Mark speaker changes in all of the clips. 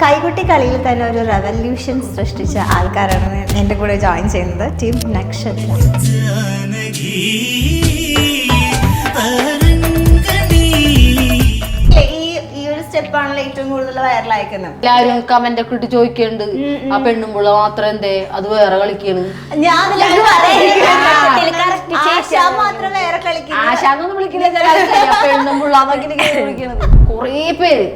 Speaker 1: കൈകുട്ടി കളിയിൽ തന്നെ ഒരു റെവല്യൂഷൻ സൃഷ്ടിച്ച ആൾക്കാരാണ് എൻ്റെ കൂടെ ജോയിൻ ചെയ്യുന്നത്. ടീം നക്ഷത്ര. സ്റ്റെപ്പാണല്ലോ ഏറ്റവും കൂടുതൽ വൈറലായിരിക്കുന്നത്.
Speaker 2: എല്ലാവരും കമന്റ് ഒക്കെ ഇട്ട് ചോദിക്കുന്നുണ്ട്, ആ പെണ്ണുമ്പുള്ള മാത്രം എന്തേ അത് വേറെ കളിക്കാണ്. ആശാന്നൊന്നും വിളിക്കില്ല, പെണ്ണുമ്പുള്ള വിളിക്കണത്. കൊറേ പേര്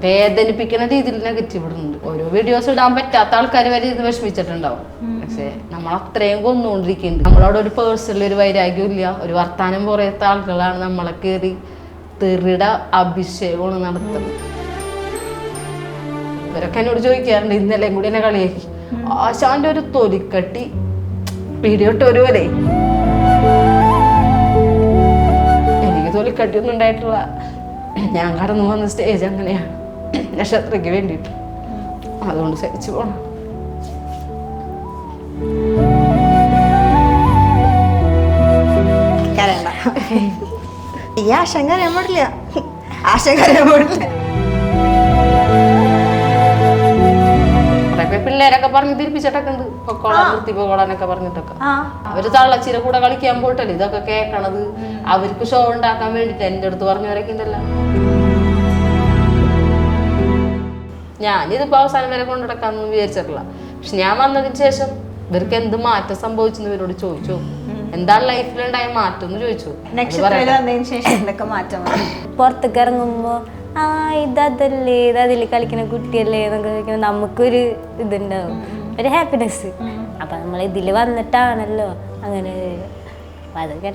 Speaker 2: വേദനിപ്പിക്കുന്ന രീതിയിൽ നെഗറ്റീവ് ഇടുന്നുണ്ട്. ഓരോ വീഡിയോസ് ഇടാൻ പറ്റാത്ത ആൾക്കാർ വരെ ഇത് വിഷമിച്ചിട്ടുണ്ടാവും. പക്ഷെ നമ്മൾ അത്രയും കൊന്നുകൊണ്ടിരിക്കുന്നുണ്ട്. നമ്മളവിടെ ഒരു പേഴ്സണൽ ഒരു വൈരാഗ്യം ഇല്ല, ഒരു വർത്താനം പറയാത്ത ആളുകളാണ് നമ്മളെ കയറി തെറിയുടെ അഭിഷേകമാണ് നടത്തുന്നത്. ഇവരൊക്കെ എന്നോട് ചോദിക്കാറുണ്ട്, ഇന്നലെയും കൂടി എന്നെ കളിയാക്കി, ആശാന്റെ ഒരു തൊലിക്കട്ടി വീഡിയോ ഇട്ട് ഒരുപോലെ. എനിക്ക് തൊലിക്കട്ടി ഒന്നും ഉണ്ടായിട്ടില്ല. ഞാൻ കടന്നു വന്ന സ്റ്റേജ് അങ്ങനെയാണ്, നക്ഷത്രയ്ക്ക് വേണ്ടിയിട്ട്. അതുകൊണ്ട് സഹിച്ചു പോണം.
Speaker 1: ഈ ആശങ്ക അറിയാൻ പാടില്ല, ആശങ്ക അറിയാൻ പാടില്ല.
Speaker 2: പിള്ളേരൊക്കെ പറഞ്ഞ് തിരിപ്പിച്ചിട്ടൊക്കെ ഉണ്ട്, പൊക്കോളാൻ നിർത്തി പോകോളാനൊക്കെ പറഞ്ഞിട്ടൊക്കെ. അവര് തള്ളച്ചിര കൂടെ കളിക്കാൻ പോയിട്ടല്ലേ ഇതൊക്കെ കേൾക്കണത്. അവർക്ക് ഷോ ഉണ്ടാക്കാൻ വേണ്ടിട്ട് എന്റെ അടുത്ത് പറഞ്ഞവരൊക്കെ ഉണ്ടല്ലോ. ഞാനിതിപ്പോ അവസാനം വരെ കൊണ്ടുനടക്കാന്നൊന്നും വിചാരിച്ചിട്ടില്ല. പക്ഷെ ഞാൻ വന്നതിന് ശേഷം ഇവർക്ക് എന്ത് മാറ്റം സംഭവിച്ചെന്ന് ഇവരോട് ചോദിച്ചു. എന്താണ് ലൈഫിലുണ്ടായ മാറ്റം എന്ന് ചോദിച്ചു.
Speaker 3: പുറത്തേക്ക് ഇറങ്ങുമ്പോ ഇതല്ലേ ഇതതില് കളിക്കുന്ന കുട്ടിയല്ലേ എന്നൊക്കെ ചോദിക്കുമ്പോ നമുക്കൊരു ഇതുണ്ടാവും, ഒരു ഹാപ്പിനെസ്. അപ്പൊ നമ്മൾ ഇതില് വന്നിട്ടാണല്ലോ അങ്ങനെ. അപ്പൊ അതൊക്കെ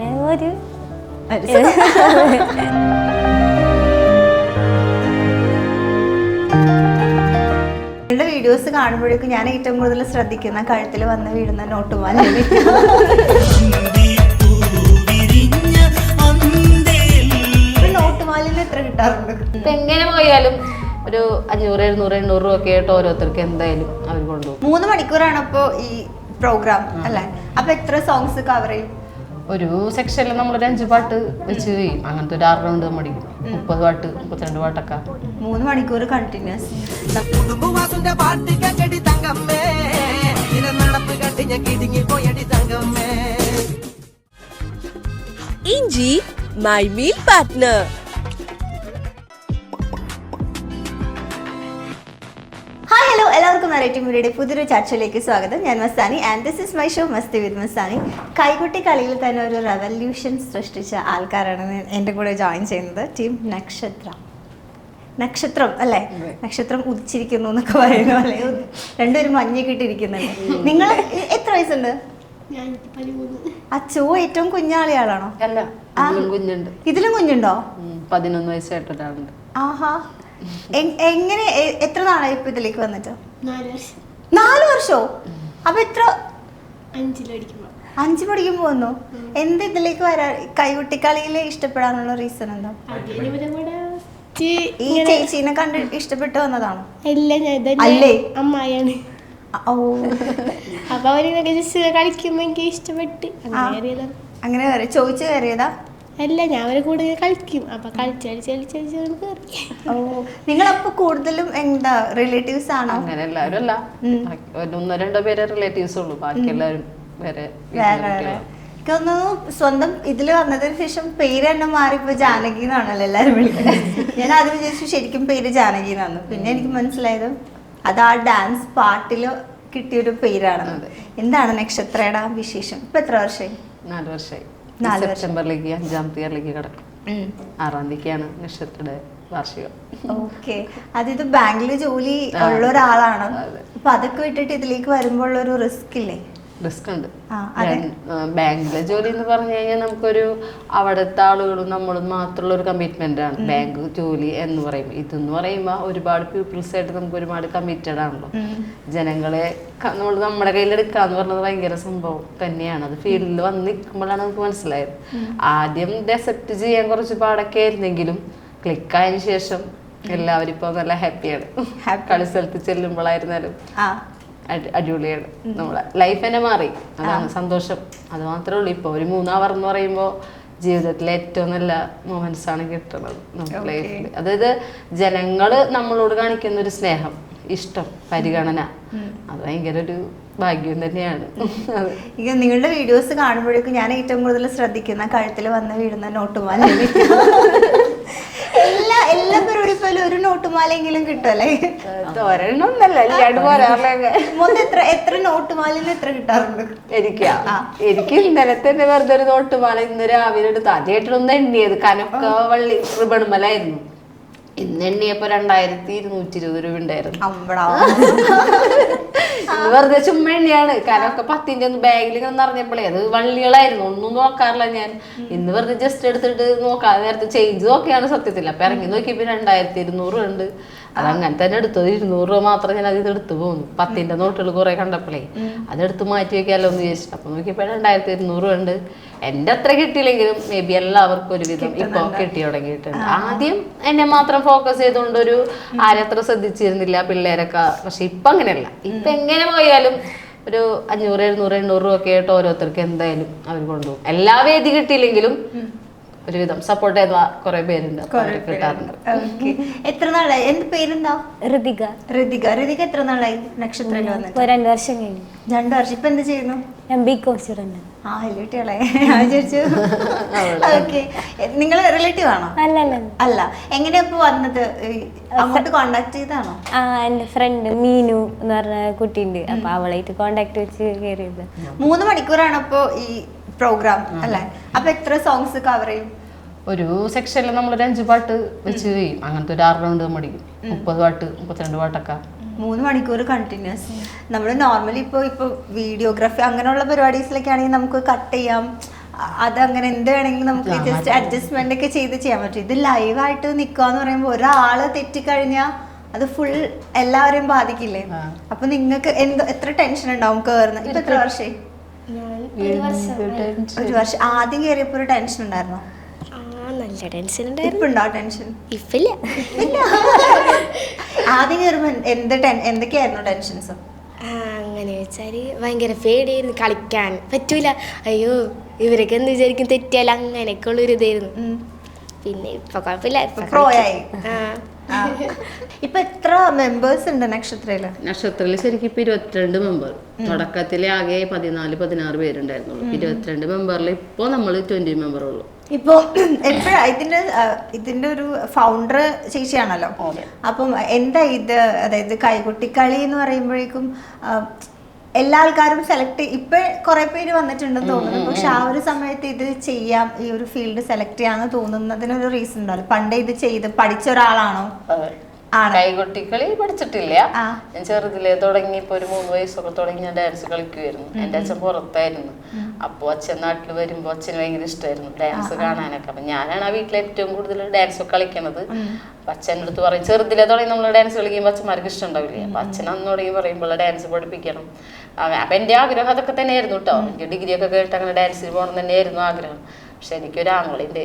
Speaker 3: ഒരു
Speaker 1: വീഡിയോസ് കാണുമ്പോഴേക്കും ഞാൻ ഏറ്റവും കൂടുതൽ ശ്രദ്ധിക്കുന്ന കഴുത്തിൽ വന്ന് വീഴുന്ന നോട്ടുമാല. നോട്ടുമാലിന് എത്ര കിട്ടാറുണ്ട്?
Speaker 2: എങ്ങനെ പോയാലും ഒരു 500, 700, 800 രൂപ ഒക്കെ ആയിട്ട് ഓരോരുത്തർക്ക് എന്തായാലും അവർ കൊണ്ടുപോകും.
Speaker 1: 3 മണിക്കൂറാണ് അപ്പൊ ഈ പ്രോഗ്രാം അല്ലേ? അപ്പൊ എത്ര സോങ്സ് കവർ ചെയ്യും?
Speaker 2: ഒരു സെക്ഷനിൽ നമ്മളൊരു 5 പാട്ട് വെച്ച് ചെയ്യും. അങ്ങനത്തെ ഒരു 6 റൗണ്ട് മടിക്കും. 30 പാട്ട് 32 പാട്ടൊക്കെ
Speaker 1: 3 മണിക്കൂർ കണ്ടിന്യൂസ്.
Speaker 4: ഇഞ്ചി my meal partner.
Speaker 1: Hi hello, എല്ലാവർക്കും വെറൈറ്റി മീഡിയയുടെ പുതിയൊരു ചർച്ചയിലേക്ക് സ്വാഗതം. ഞാൻ Mastani and this is my show masti with Mastani. കൈകുട്ടി കളിയിൽ തന്നെ ഒരു റെവല്യൂഷൻ സൃഷ്ടിച്ച ആൾക്കാരാണ് എൻ്റെ കൂടെ ജോയിൻ ചെയ്യുന്നത്. ടീം നക്ഷത്ര. നക്ഷത്രം അല്ലേ? നക്ഷത്രം ഉദിച്ചിരിക്കുന്നു എന്നൊക്കെ പറയുന്ന പോലെ രണ്ടുപേരും മഞ്ഞൊക്കെ ഇട്ടിരിക്കുന്നുണ്ട്. നിങ്ങൾ എത്ര വയസ്സുണ്ട്? അച്ചോ, ഏറ്റവും കുഞ്ഞാളിയാളാണോ?
Speaker 2: കുഞ്ഞുണ്ട്.
Speaker 1: ഇതിലും കുഞ്ഞുണ്ടോ?
Speaker 2: 11 വയസ്സായിട്ട് ഒരാളുണ്ട്.
Speaker 1: ആഹാ. എങ്ങനെ എത്ര നാളായി ഇപ്പൊ ഇതിലേക്ക് വന്നിട്ട്? 4 വർഷോ? അപ്പൊ എത്ര? 5 പഠിക്കുമ്പോ വന്നു. എന്ത് ഇതിലേക്ക് വരാ? കൈകുട്ടിക്കളിയില് ഇഷ്ടപ്പെടാനുള്ള റീസൺ എന്താ? ഈ ചേച്ചീനെ കണ്ട് ഇഷ്ടപ്പെട്ട് വന്നതാണോ? അല്ലേ,
Speaker 5: അമ്മായിയാണ്. അപ്പൊ അവരിങ്ങനെ ജസ്റ്റ് കളിക്കുമ്പോ എനിക്ക് ഇഷ്ടപ്പെട്ട്
Speaker 1: അങ്ങനെ ചോദിച്ചു കയറിയതാ?
Speaker 5: അല്ല, ഞാൻ അവരെ കൂടെ കളിക്കും. അപ്പൊ കളിച്ചടിച്ച്
Speaker 1: ഓ, നിങ്ങളപ്പോ കൂടുതലും എന്താ റിലേറ്റീവ്സ് ആണോ?
Speaker 2: അങ്ങനെ എല്ലാവരും അല്ല, 1-2 പേരെ റിലേറ്റീവ്സ് ഉള്ളൂ. ബാക്കി എല്ലാവരും വേറെ.
Speaker 1: എനിക്കൊന്നു സ്വന്തം ഇതില് വന്നതിന് ശേഷം പേര് തന്നെ മാറിപ്പോ ജാനകി എന്നാണല്ലോ എല്ലാരും വിളിക്കുന്നത്. ഞാൻ ആദ്യം വിചാരിച്ചു ശരിക്കും പേര് ജാനകി എന്നാണ്. പിന്നെ എനിക്ക് മനസ്സിലായത് അത് ആ ഡാൻസ് പാട്ടില് കിട്ടിയൊരു പേരാണ്. എന്താണ് നക്ഷത്രയുടെ വിശേഷം? ഇപ്പൊ എത്ര വർഷമായി?
Speaker 2: 4 വർഷമായി. സെപ്റ്റംബറിലേക്ക് 5ാമത്തെ ഇയറിലേക്ക് കിടക്കും. 6ാം തീയതിക്കാണ് നക്ഷത്രയുടെ വാർഷികം.
Speaker 1: ഓക്കെ. ഇത് ബാങ്കിൽ ജോലി ഉള്ള ഒരാളാണ്. അപ്പൊ അതൊക്കെ വിട്ടിട്ട് ഇതിലേക്ക് വരുമ്പോൾ ഒരു റിസ്ക് ഇല്ലേ?
Speaker 2: റിസ്ക് ഉണ്ട്. ബാങ്കിലെ ജോലി എന്ന് പറഞ്ഞു കഴിഞ്ഞാൽ നമുക്കൊരു അവിടുത്തെ ആളുകളും നമ്മളും മാത്രമുള്ള ഒരു കമ്മിറ്റ്മെന്റ് ആണ് ബാങ്ക് ജോലി എന്ന് പറയുമ്പോൾ. ഇതെന്ന് പറയുമ്പോൾ ഒരുപാട് പീപ്പിൾസ് ആയിട്ട് നമുക്ക് ഒരുപാട് കമ്മിറ്റഡ് ആണല്ലോ. ജനങ്ങളെ നമ്മൾ നമ്മുടെ കയ്യിലെടുക്കാന്ന് പറഞ്ഞത് ഭയങ്കര സംഭവം തന്നെയാണ്. അത് ഫീൽഡിൽ വന്ന് നിൽക്കുമ്പോഴാണ് നമുക്ക് മനസ്സിലായത്. ആദ്യം ഡെസെപ്റ്റ് ചെയ്യാൻ കുറച്ച് പാടൊക്കെ ആയിരുന്നെങ്കിലും ക്ലിക്കായതിനു ശേഷം എല്ലാവരും ഇപ്പോൾ നല്ല ഹാപ്പിയാണ്. കളി സ്ഥലത്ത് ചെല്ലുമ്പോഴായിരുന്നാലും അടിപൊളിയാണ്. നമ്മളെ ലൈഫ് തന്നെ മാറി. അതാണ് സന്തോഷം. അത് മാത്രമേ ഉള്ളൂ. ഇപ്പോൾ ഒരു 3 അവർ എന്ന് പറയുമ്പോൾ ജീവിതത്തിലെ ഏറ്റവും നല്ല മൊമെന്റ്സ് ആണ് കിട്ടുന്നത് നമുക്ക് ലൈഫിൽ. അതായത് ജനങ്ങൾ നമ്മളോട് കാണിക്കുന്ന ഒരു സ്നേഹം ഇഷ്ടം, പരിഗണന. അത് ഭയങ്കര ഒരു ഭാഗ്യം തന്നെയാണ്.
Speaker 1: ഇక നിങ്ങളുടെ വീഡിയോസ് കാണുമ്പോഴേക്കും ഞാൻ ഏറ്റവും കൂടുതൽ ശ്രദ്ധിക്കുന്ന കഴുത്തിൽ വന്ന് വീഴുന്ന നോട്ടുമാല. എല്ലാ പരിപാടിപ്പോലും ഒരു നോട്ടുമാലെങ്കിലും കിട്ടുമല്ലേ?
Speaker 2: ഒരെണ്ണൊന്നല്ല, ഇല്ലാണ്ട് പോരാറില്ല.
Speaker 1: എത്ര നോട്ടുമാലിന് എത്ര കിട്ടാറുണ്ട്?
Speaker 2: എനിക്ക് ഇന്നലെ തന്നെ വെറുതെ ഒരു നോട്ടുമാല ഇന്ന് രാവിലെ എടുത്ത് ആദ്യമായിട്ടൊന്ന് എണ്ണിയത്. കനക്ക വള്ളി റിബൺമലായിരുന്നു. ഇന്ന് എണ്ണിയപ്പോ 2220 രൂപ ഉണ്ടായിരുന്നു. വെറുതെ ചുമ്മാ എണ്ണിയാണ്. കനൊക്കെ 10ന്റെ ഒന്ന് ബാഗിൽ ഇങ്ങനെ നിറഞ്ഞപ്പോഴേ അത് വള്ളികളായിരുന്നു. ഒന്നും നോക്കാറില്ല ഞാൻ. ഇന്ന് വെറുതെ ജസ്റ്റ് എടുത്തിട്ട് നോക്കാം, നേരത്തെ ചേഞ്ച് നോക്കിയാണ് സത്യത്തില്ല. അപ്പൊ ഇറങ്ങി നോക്കിയപ്പോ 2200 ഉണ്ട്. അതങ്ങനെ തന്നെ എടുത്തത്. 200 രൂപ മാത്രം ഞാൻ അതിൽ എടുത്തു പോന്നു. 10ന്റെ നോട്ടുകൾ കുറെ കണ്ടപ്പോഴേ അതെടുത്ത് മാറ്റി വെക്കാമല്ലോ എന്ന് ചോദിച്ചിട്ട്. അപ്പൊ നോക്കിയപ്പോ 2200 ഉണ്ട്. എന്റെ അത്ര കിട്ടിയില്ലെങ്കിലും മേ ബി എല്ലാവർക്കും ഒരുവിധം ഇപ്പൊ കിട്ടി തുടങ്ങിയിട്ടുണ്ട്. ആദ്യം എന്നെ മാത്രം ഫോക്കസ് ചെയ്തുകൊണ്ട് ഒരു ആരത്ര ശ്രദ്ധിച്ചിരുന്നില്ല പിള്ളേരൊക്കെ. പക്ഷെ ഇപ്പൊ അങ്ങനെയല്ല. ഇപ്പൊ എങ്ങനെ പോയാലും ഒരു 500, 700, 800 രൂപ ഒക്കെ ആയിട്ട് ഓരോരുത്തർക്ക് എന്തായാലും അവർ കൊണ്ടുപോകും. എല്ലാ വേദി കിട്ടിയില്ലെങ്കിലും ഒരുവിധം സപ്പോർട്ട് ചെയ്ത കുറെ പേരുണ്ട്, കിട്ടാറുണ്ട്.
Speaker 1: എത്ര നാളായി? എന്ത് പേരെന്താ?
Speaker 3: ഋതിക.
Speaker 1: ഋതിക എത്ര നാളായി നക്ഷത്രത്തിൽ വന്നിട്ട്?
Speaker 3: 2 വർഷം കഴിഞ്ഞു.
Speaker 1: 2 വർഷം. ഇപ്പൊ എന്ത് ചെയ്യുന്നു?
Speaker 3: MBCom student.
Speaker 1: ആ, റിലേറ്റീവളെ ചോദിച്ചു. ഓക്കെ, നിങ്ങൾ റിലേറ്റീവ് ആണോ? അല്ല. എങ്ങനെയാ ഇപ്പൊ വന്നത്? അങ്ങോട്ട് കോണ്ടാക്ട് ചെയ്താണോ?
Speaker 3: എന്റെ ഫ്രണ്ട് മീനു എന്ന് പറഞ്ഞ കുട്ടിയുണ്ട്. അപ്പൊ അവളായിട്ട് കോണ്ടാക്ട് വെച്ച് കയറിയത്.
Speaker 1: 3 മണിക്കൂറാണ് അപ്പൊ ഈ പ്രോഗ്രാം അല്ലേ? അപ്പൊ എത്ര സോങ്സ് കവർ ചെയ്യും?
Speaker 2: ഒരു സെക്ഷനിൽ നമ്മളൊരു 5 പാട്ട് വെച്ച് ചെയ്യും. അങ്ങനത്തെ ഒരു 6 റൗണ്ട് മടിക്കും. 30 പാട്ട് 32 പാട്ടൊക്കെ
Speaker 1: 3 മണിക്കൂർ കണ്ടിന്യൂസ്. നമ്മൾ നോർമലി ഇപ്പൊ വീഡിയോഗ്രാഫി അങ്ങനെയുള്ള പരിപാടീസിലൊക്കെ ആണെങ്കിൽ നമുക്ക് കട്ട് ചെയ്യാം, അതങ്ങനെ എന്ത് വേണമെങ്കിലും നമുക്ക് ജസ്റ്റ് അഡ്ജസ്റ്റ്മെന്റ് ഒക്കെ ചെയ്ത് ചെയ്യാൻ പറ്റും. ഇത് ലൈവായിട്ട് നിൽക്കുക എന്ന് പറയുമ്പോൾ ഒരാള് തെറ്റിക്കഴിഞ്ഞാൽ അത് ഫുൾ എല്ലാവരെയും ബാധിക്കില്ലേ? അപ്പൊ നിങ്ങൾക്ക് എത്ര ടെൻഷൻ ഉണ്ടാവും കേറുന്ന? ഇപ്പൊ എത്ര വർഷമായി? 1 വർഷം. ആദ്യം കയറിയപ്പോ ഒരു ടെൻഷൻ ഉണ്ടായിരുന്നോ?
Speaker 5: നല്ല ടെൻഷൻ
Speaker 1: ഇപ്പൊ ഉണ്ടോ ടെൻഷൻ?
Speaker 5: ഇപ്പില്ല.
Speaker 1: ആദ്യം കയറുമ്പോ എന്തൊക്കെയായിരുന്നു ടെൻഷൻസ്?
Speaker 5: അങ്ങനെ വെച്ചാല് ഭയങ്കര പേടിയായിരുന്നു. കളിക്കാൻ പറ്റൂല, അയ്യോ ഇവരൊക്കെ എന്ത് വിചാരിക്കും, തെറ്റിയാൽ അങ്ങനെയൊക്കെ ഉള്ളൊരു ഇതായിരുന്നു. പിന്നെ ഇപ്പൊ കുഴപ്പമില്ല,
Speaker 1: പ്രോ ആയി. ഇപ്പൊ എത്ര മെമ്പേഴ്സ് ഉണ്ട് നക്ഷത്രയില്?
Speaker 2: നക്ഷത്രത്തില് ശരിക്കും ഇപ്പൊ 22 മെമ്പർ. തുടക്കത്തില് ആകെ 14-16 പേരുണ്ടായിരുന്നുള്ളൂ. 22 മെമ്പറിൽ ഇപ്പൊ നമ്മള് 20 മെമ്പർ ഉള്ളു.
Speaker 1: ഇപ്പൊ എപ്പോഴാ ഇതിന്റെ ഒരു ഫൗണ്ടർ ചേച്ചിയാണല്ലോ. അപ്പം എന്താ ഇത്, അതായത് കൈകൊട്ടിക്കളി എന്ന് പറയുമ്പോഴേക്കും എല്ലാ ആൾക്കാരും സെലക്ട്, ഇപ്പൊ കുറെ പേര് വന്നിട്ടുണ്ടെന്ന് തോന്നുന്നു. പക്ഷെ ആ ഒരു സമയത്ത് ഇത് ചെയ്യാം, ഈ ഒരു ഫീൽഡ് സെലക്ട് ചെയ്യാന്ന് തോന്നുന്നതിനൊരു റീസൺ ഉണ്ടല്ലോ. പണ്ട് ഇത് ചെയ്ത് പഠിച്ച ഒരാളാണോ?
Speaker 2: കൈകൊട്ടിക്കളി പഠിച്ചിട്ടില്ല. ഞാൻ ചെറുതിലേ തുടങ്ങി. ഇപ്പൊ ഒരു 3 വയസ്സൊക്കെ തുടങ്ങി ഞാൻ ഡാൻസ് കളിക്കുമായിരുന്നു. എന്റെ അച്ഛൻ പുറത്തായിരുന്നു. അപ്പൊ അച്ഛൻ നാട്ടിൽ വരുമ്പോ അച്ഛന് ഭയങ്കര ഇഷ്ടമായിരുന്നു ഡാൻസ് കാണാനൊക്കെ. അപ്പൊ ഞാനാണ് ആ വീട്ടിൽ ഏറ്റവും കൂടുതൽ ഡാൻസ് ഒക്കെ കളിക്കണത്. അപ്പൊ അച്ഛൻ്റെ അടുത്ത് പറയും, ചെറുതിലേ തുടങ്ങി നമ്മൾ ഡാൻസ് കളിക്കുമ്പോൾ അച്ഛന്മാർക്ക് ഇഷ്ടം ഉണ്ടാവില്ലേ? അപ്പൊ അച്ഛൻ അന്ന് തുടങ്ങി പറയുമ്പോൾ ഡാൻസ് പഠിപ്പിക്കണം. അപ്പൊ എന്റെ ആഗ്രഹം അതൊക്കെ തന്നെയായിരുന്നു കേട്ടോ. എനിക്ക് ഡിഗ്രി ഒക്കെ കേട്ട് അങ്ങനെ ഡാൻസിൽ പോകണം തന്നെയായിരുന്നു ആഗ്രഹം. പക്ഷെ എനിക്കൊരു ആങ്ങളിന്റെ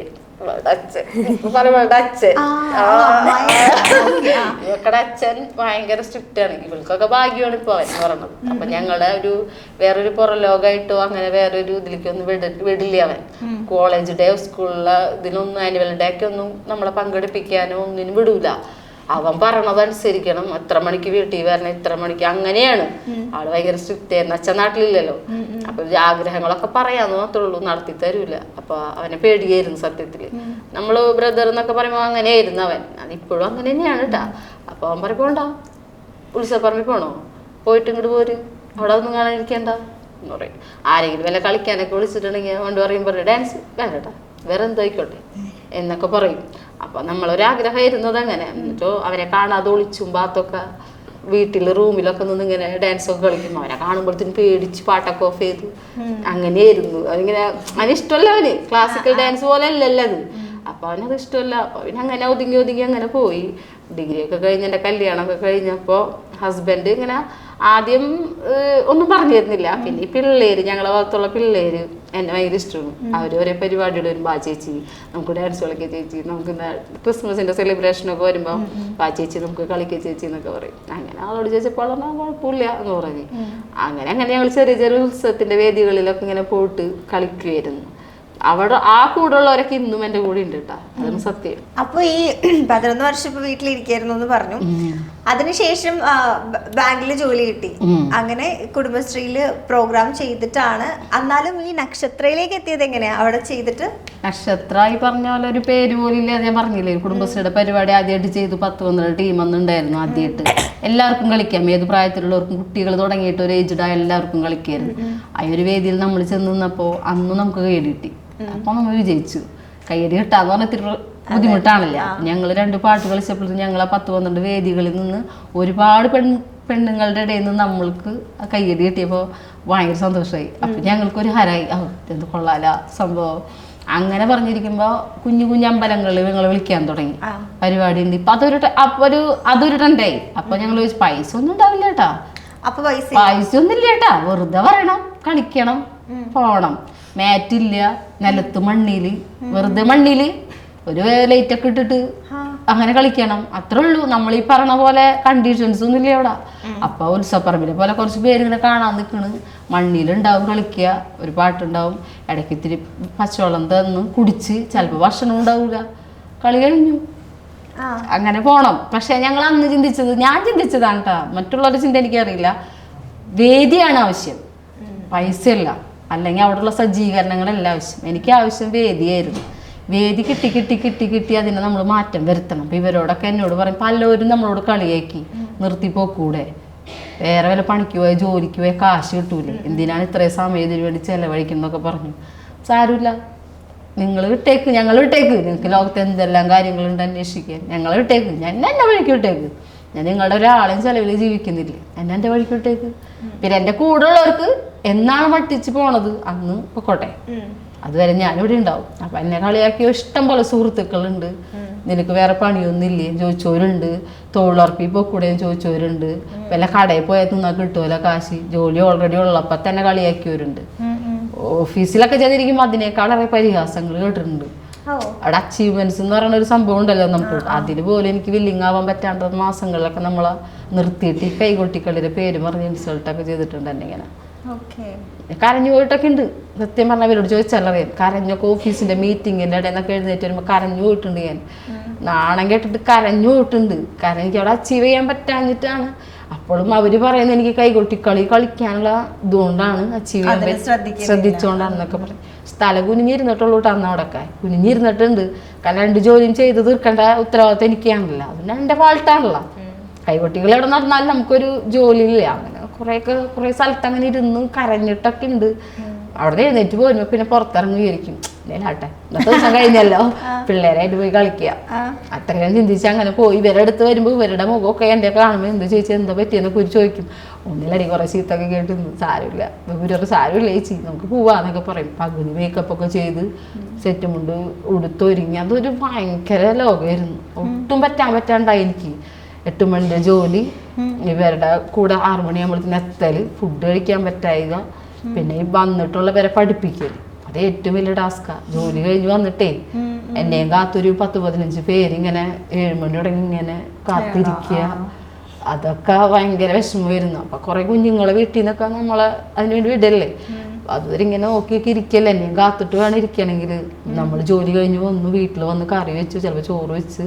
Speaker 2: അച്ഛൻ ഭയങ്കര സ്ട്രിക്റ്റ് ആണ്. ഇവൾക്കൊക്കെ ഭാഗ്യമാണ് ഇപ്പൊ അവൻ പറഞ്ഞത്. അപ്പൊ ഞങ്ങളുടെ വേറൊരു പുറം ലോകമായിട്ടോ അങ്ങനെ വേറൊരു ഇതിലേക്കൊന്നും വിടില്ല അവൻ. കോളേജ് ഡേ, സ്കൂളിലെ ഇതിനൊന്നും ആനുവൽ ഡേ ഒക്കെ ഒന്നും നമ്മളെ പങ്കെടുപ്പിക്കാനോ ഒന്നിനും വിടൂല. അവൻ പറഞ്ഞതനുസരിക്കണം. എത്ര മണിക്ക് വീട്ടിൽ വരണം, ഇത്ര മണിക്ക്, അങ്ങനെയാണ്. ആള് ഭയങ്കര സ്ട്രിക്റ്റ് ആയിരുന്നു. അച്ഛൻ നാട്ടിലില്ലല്ലോ. അപ്പൊ ആഗ്രഹങ്ങളൊക്കെ പറയാന്ന് മാത്രമേ ഉള്ളൂ, നടത്തി തരൂല. അപ്പൊ അവനെ പേടിയായിരുന്നു സത്യത്തില്. നമ്മള് ബ്രദർ എന്നൊക്കെ പറയുമ്പോ അങ്ങനെയായിരുന്നു അവൻ. അതിപ്പോഴും അങ്ങനെ തന്നെയാണ് കേട്ടാ. അപ്പൊ അവൻ പറയും, പോണ്ട, ഉത്സവപ്പറമ്പിൽ പോണോ, പോയിട്ട് ഇങ്ങോട്ട് പോര്, അവിടെ ഒന്നും കാണാനിരിക്കണ്ട എന്ന് പറയും. ആരെങ്കിലും വല്ല കളിക്കാനൊക്കെ വിളിച്ചിട്ടുണ്ടെങ്കിൽ കൊണ്ട് പറയും, ഡാൻസ് വേണ്ടട്ടാ, വേറെ എന്തോ ആയിക്കോട്ടെ എന്നൊക്കെ പറയും. അപ്പൊ നമ്മളൊരാഗ്രഹമായിരുന്നത് അങ്ങനെ. എന്നിട്ടോ അവനെ കാണാതെ ഒളിച്ചും പാത്തൊക്കെ വീട്ടില് റൂമിലൊക്കെ നിന്ന് ഇങ്ങനെ ഡാൻസ് ഒക്കെ കളിക്കും. അവനെ കാണുമ്പോഴത്തേനും പേടിച്ച് പാട്ടൊക്കെ ഓഫ് ചെയ്ത് അങ്ങനെയായിരുന്നു. അതിങ്ങനെ അവനിഷ്ടമല്ല, അവന് ക്ലാസിക്കൽ ഡാൻസ് പോലെ അല്ലല്ലോ അത്. അപ്പൊ അവനത് ഇഷ്ടമല്ല. അപ്പൊ അവന് അങ്ങനെ ഒതുങ്ങി അങ്ങനെ പോയി. ഡിഗ്രി ഒക്കെ കഴിഞ്ഞ് എൻ്റെ കല്യാണമൊക്കെ കഴിഞ്ഞപ്പോൾ ഹസ്ബൻഡ് ഇങ്ങനെ ആദ്യം ഒന്നും പറഞ്ഞു തരുന്നില്ല. പിന്നെ ഈ പിള്ളേര്, ഞങ്ങളെ ഭാഗത്തുള്ള പിള്ളേര് എന്നെ ഭയങ്കര ഇഷ്ടമാണ്. അവർ ഒരേ പരിപാടികൾ വരുമ്പോൾ, ആ ചേച്ചി നമുക്ക് ഡാൻസ് കളിക്കുക, ചേച്ചി നമുക്ക് ക്രിസ്മസിന്റെ സെലിബ്രേഷനൊക്കെ വരുമ്പോൾ ആ ചേച്ചി നമുക്ക് കളിക്കുക ചേച്ചി എന്നൊക്കെ പറയും. അങ്ങനെ അവളോട് ചോദിച്ചപ്പോൾ കുഴപ്പമില്ല എന്ന് പറഞ്ഞു. അങ്ങനെ ഞങ്ങൾ ചെറിയ ചെറിയ ഉത്സവത്തിന്റെ വേദികളിലൊക്കെ ഇങ്ങനെ പോയിട്ട് കളിക്കുമായിരുന്നു. അവിടെ ആ കൂടെ ഉള്ളവരൊക്കെ ഇന്നും എൻ്റെ കൂടെ ഉണ്ട് കേട്ടോ, അതാണ് സത്യം.
Speaker 1: അപ്പൊ ഈ 11 വർഷം ഇപ്പൊ വീട്ടിലിരിക്കായിരുന്നു എന്ന് പറഞ്ഞു. അതിനുശേഷം ബാങ്കിൽ ജോലി കിട്ടി. അങ്ങനെ കുടുംബശ്രീയില് പ്രോഗ്രാം ചെയ്തിട്ടാണ്. എന്നാലും ഈ നക്ഷത്രയിലേക്ക് എത്തിയത് എങ്ങനെയാ അവിടെ ചെയ്തിട്ട്?
Speaker 2: നക്ഷത്രമായി പറഞ്ഞ പോലെ ഒരു പേര് പോലും ഇല്ല. ഞാൻ പറഞ്ഞില്ലേ, കുടുംബശ്രീയുടെ പരിപാടി ആദ്യമായിട്ട് ചെയ്തു. 10-12 ടീം ഒന്നും ഉണ്ടായിരുന്നു ആദ്യമായിട്ട്. എല്ലാവർക്കും കളിക്കാം, ഏത് പ്രായത്തിലുള്ളവർക്കും, കുട്ടികൾ തുടങ്ങിയിട്ട് ഒരു ഏജ്ഡ് ആയ എല്ലാവർക്കും കളിക്കായിരുന്നു. ആ ഒരു വേദിയിൽ നമ്മൾ ചെന്ന് നിന്നപ്പോൾ അന്ന് നമുക്ക് കൈയടി കിട്ടി. അപ്പൊ നമ്മൾ വിജയിച്ചു. കൈയടി കിട്ടാന്ന് പറഞ്ഞാൽ ഇത്തിരി ബുദ്ധിമുട്ടാണല്ലേ. ഞങ്ങൾ 2 പാട്ട് കളിച്ചപ്പോഴും ഞങ്ങൾ ആ 10-12 വേദികളിൽ നിന്ന് ഒരുപാട് പെണ്ണുങ്ങളുടെ ഇടയിൽ നിന്ന് നമ്മൾക്ക് കയ്യടി കിട്ടിയപ്പോൾ ഭയങ്കര സന്തോഷമായി. അപ്പൊ ഞങ്ങൾക്കൊരു ഹരായി, എന്ത് കൊള്ളാല സംഭവം. അങ്ങനെ പറഞ്ഞിരിക്കുമ്പോ കുഞ്ഞു കുഞ്ഞു അമ്പലങ്ങളിൽ ഞങ്ങൾ വിളിക്കാൻ തുടങ്ങി, പരിപാടി ഉണ്ട്. ഇപ്പൊ അതൊരു ട്രെൻഡായി. അപ്പൊ ഞങ്ങൾ ചോദിച്ചു, പൈസ ഒന്നും ഉണ്ടാവില്ല കേട്ടാ.
Speaker 1: അപ്പൊ
Speaker 2: പൈസ ഒന്നും ഇല്ല കേട്ടാ, വെറുതെ പറയണം, കളിക്കണം, പോണം. മാറ്റില്ല, നിലത്ത് മണ്ണില്, വെറുതെ മണ്ണില് ഒരു ലൈറ്റ് ഒക്കെ ഇട്ടിട്ട് അങ്ങനെ കളിക്കണം, അത്രേ ഉള്ളൂ. നമ്മൾ ഈ പറഞ്ഞ പോലെ കണ്ടീഷൻസ് ഒന്നും ഇല്ല അവിടെ. അപ്പൊ ഉത്സവപ്പറമ്പിലെ പോലെ കുറച്ച് പേര് ഇങ്ങനെ കാണാൻ നിൽക്കണ്, മണ്ണിലുണ്ടാവും കളിക്കുക, ഒരു പാട്ടുണ്ടാവും, ഇടയ്ക്ക് ഇത്തിരി പച്ചവെള്ളം തന്ന് കുടിച്ച്, ചിലപ്പോൾ ഭക്ഷണം ഉണ്ടാവില്ല, കളി കഴിഞ്ഞു, അങ്ങനെ പോണം. പക്ഷെ ഞങ്ങൾ അന്ന് ചിന്തിച്ചത്, ഞാൻ ചിന്തിച്ചതാണ് കേട്ടോ, മറ്റുള്ളവരുടെ ചിന്ത എനിക്കറിയില്ല, വേദിയാണ് ആവശ്യം, പൈസയല്ല. അല്ലെങ്കിൽ അവിടെയുള്ള സജ്ജീകരണങ്ങളല്ല ആവശ്യം. എനിക്ക് ആവശ്യം വേദിയായിരുന്നു. വേദി കിട്ടി അതിനെ നമ്മൾ മാറ്റം വരുത്തണം. അപ്പം ഇവരോടൊക്കെ എന്നോട് പറയും, പലരും നമ്മളോട് കളിയാക്കി, നിർത്തിപ്പോക്കൂടെ, വേറെ വല്ല പണിക്ക് പോയ ജോലിക്ക് പോയ കാശ് കിട്ടൂലേ, എന്തിനാണ് ഇത്രയും സമയം ഇതിനു വേണ്ടി ചെലവഴിക്കുന്നൊക്കെ പറഞ്ഞു. സാരമില്ല, നിങ്ങൾ വിട്ടേക്ക്, ഞങ്ങൾ വിട്ടേക്ക്, നിങ്ങൾക്ക് ലോകത്ത് എന്തെല്ലാം കാര്യങ്ങളുണ്ട് അന്വേഷിക്കാൻ, ഞങ്ങൾ വിട്ടേക്ക്, ഞാൻ എൻ്റെ വഴിക്ക് വിട്ടേക്ക്, ഞാൻ നിങ്ങളുടെ ഒരാളെയും ചെലവിൽ ജീവിക്കുന്നില്ല, എൻ്റെ വഴിക്ക് വിട്ടേക്ക്. പിന്നെ എൻ്റെ കൂടെ ഉള്ളവർക്ക് എന്നാണ് മട്ടിച്ച് പോണത് അന്ന് പൊക്കോട്ടെ, അതുവരെ ഞാനിവിടെ ഉണ്ടാവും. അപ്പം എന്നെ കളിയാക്കിയ ഇഷ്ടം പോലെ സുഹൃത്തുക്കളുണ്ട്. നിനക്ക് വേറെ പണിയൊന്നുമില്ലേ ചോദിച്ചവരുണ്ട്, തൊഴിലുറപ്പിൽ പോക്കൂടെയും ചോദിച്ചവരുണ്ട്, വല്ല കടയിൽ പോയാൽ നിന്നാൽ കിട്ടുമല്ലോ കാശ്, ജോലി ഓൾറെഡി ഉള്ളപ്പോൾ തന്നെ കളിയാക്കിയവരുണ്ട്. ഓഫീസിലൊക്കെ ചെയ്തിരിക്കുമ്പോൾ അതിനേക്കാളേറെ പരിഹാസങ്ങൾ കേട്ടിട്ടുണ്ട്. അവിടെ അച്ചീവ്മെന്റ്സ് എന്ന് പറയുന്ന ഒരു സംഭവം ഉണ്ടല്ലോ നമുക്ക്, അതിന് പോലും എനിക്ക് വില്ലിങ് ആവാൻ പറ്റാത്ത മാസങ്ങളിലൊക്കെ നമ്മളെ നിർത്തിയിട്ട് ഈ കൈകൊട്ടിക്കളിയുടെ പേര് പറഞ്ഞ് ഇൻസൾട്ടൊക്കെ ചെയ്തിട്ടുണ്ട് എന്നെ. ഇങ്ങനെ കരഞ്ഞു പോയിട്ടൊക്കെ ഉണ്ട്. സത്യം പറഞ്ഞാൽ അവരോട് ചോദിച്ചറിയാം, കരഞ്ഞൊക്കെ ഓഫീസിന്റെ മീറ്റിങ്ങിന്റെ ഇടയിൽ നിന്നൊക്കെ എഴുന്നേറ്റ് വരുമ്പോൾ കരഞ്ഞു പോയിട്ടുണ്ട്. ഞാൻ നാണം കേട്ടിട്ട് കരഞ്ഞു പോയിട്ടുണ്ട്. കാരണം എനിക്ക് അവിടെ അച്ചീവ് ചെയ്യാൻ പറ്റാഞ്ഞിട്ടാണ്. അപ്പോഴും അവര് പറയുന്നത് എനിക്ക് കൈകൊട്ടിക്കളി കളിക്കാനുള്ള ഇതുകൊണ്ടാണ്, അച്ചീവ് ചെയ്യാൻ ശ്രദ്ധിച്ചുകൊണ്ടാണെന്നൊക്കെ പറയും. തല കുനിഞ്ഞിരുന്നിട്ടുള്ളൂ അന്ന് അവിടെയൊക്കെ കുനിഞ്ഞിരുന്നിട്ടുണ്ട്. കാരണം 2 ജോലിയും ചെയ്ത് തീർക്കേണ്ട ഉത്തരവാദിത്തം എനിക്കാണല്ലോ, അതിന് എൻ്റെ ഫാൾട്ടാണല്ലോ. കൈകൊട്ടികൾ എവിടെ നടന്നാലും നമുക്കൊരു ജോലിയില്ല. അങ്ങനെ കുറേ സ്ഥലത്ത് അങ്ങനെ ഇരുന്ന് കരഞ്ഞിട്ടൊക്കെ ഉണ്ട്. അവിടെ എഴുന്നേറ്റ് പോരുമ്പോ പിന്നെ പുറത്തിറങ്ങി വിചാരിക്കും, ാട്ടെ ഇന്നത്തെ ദിവസം കഴിഞ്ഞല്ലോ, പിള്ളേരായിട്ട് പോയി കളിക്കുക, അത്രയും ചിന്തിച്ച് അങ്ങനെ പോയി. ഇവരുടെ അടുത്ത് വരുമ്പോൾ ഇവരുടെ മുഖമൊക്കെ എൻ്റെ കാണുമ്പോൾ എന്ത് ചോദിച്ചാൽ എന്താ പറ്റിയെന്നൊക്കെ ഒരു ചോദിക്കും. ഒന്നിലടി കുറേ ചീത്തൊക്കെ കേട്ട് സാരമില്ല, ഇവരൊക്കെ സാരമില്ല ചേച്ചി നമുക്ക് പോവാന്നൊക്കെ പറയും. പകുതി മേക്കപ്പൊക്കെ ചെയ്ത് സെറ്റ് മുണ്ട് ഉടുത്തൊരുങ്ങി അതൊരു ഭയങ്കര ലോകമായിരുന്നു. ഒട്ടും പറ്റാണ്ടായി എനിക്ക്. 8 മണിൻ്റെ ജോലി, ഇവരുടെ കൂടെ 6 മണിയാകുമ്പോഴത്തേന് എത്തൽ, ഫുഡ് കഴിക്കാൻ പറ്റായിക, പിന്നെ ഈ വന്നിട്ടുള്ള പേരെ പഠിപ്പിക്കൽ, അത് ഏറ്റവും വലിയ ടാസ്കാ. ജോലി കഴിഞ്ഞ് വന്നിട്ടേ എന്നെയും കാത്തൊരു 10-15 പേരിങ്ങനെ 7 മണി തുടങ്ങി ഇങ്ങനെ കാത്തിരിക്കുക, അതൊക്കെ ഭയങ്കര വിഷമമായിരുന്നു. അപ്പൊ കുറെ കുഞ്ഞുങ്ങളെ വീട്ടിൽ നിന്നൊക്കെ നമ്മളെ അതിനുവേണ്ടി വിടല്ലേ, അതുവരെ ഇങ്ങനെ നോക്കിയൊക്കെ ഇരിക്കല്ലേ, എന്നെയും കാത്തിട്ട് വേണം ഇരിക്കണമെങ്കിൽ. നമ്മൾ ജോലി കഴിഞ്ഞ് വന്ന് വീട്ടിൽ വന്ന് കറി വെച്ച് ചിലപ്പോൾ ചോറ് വെച്ച്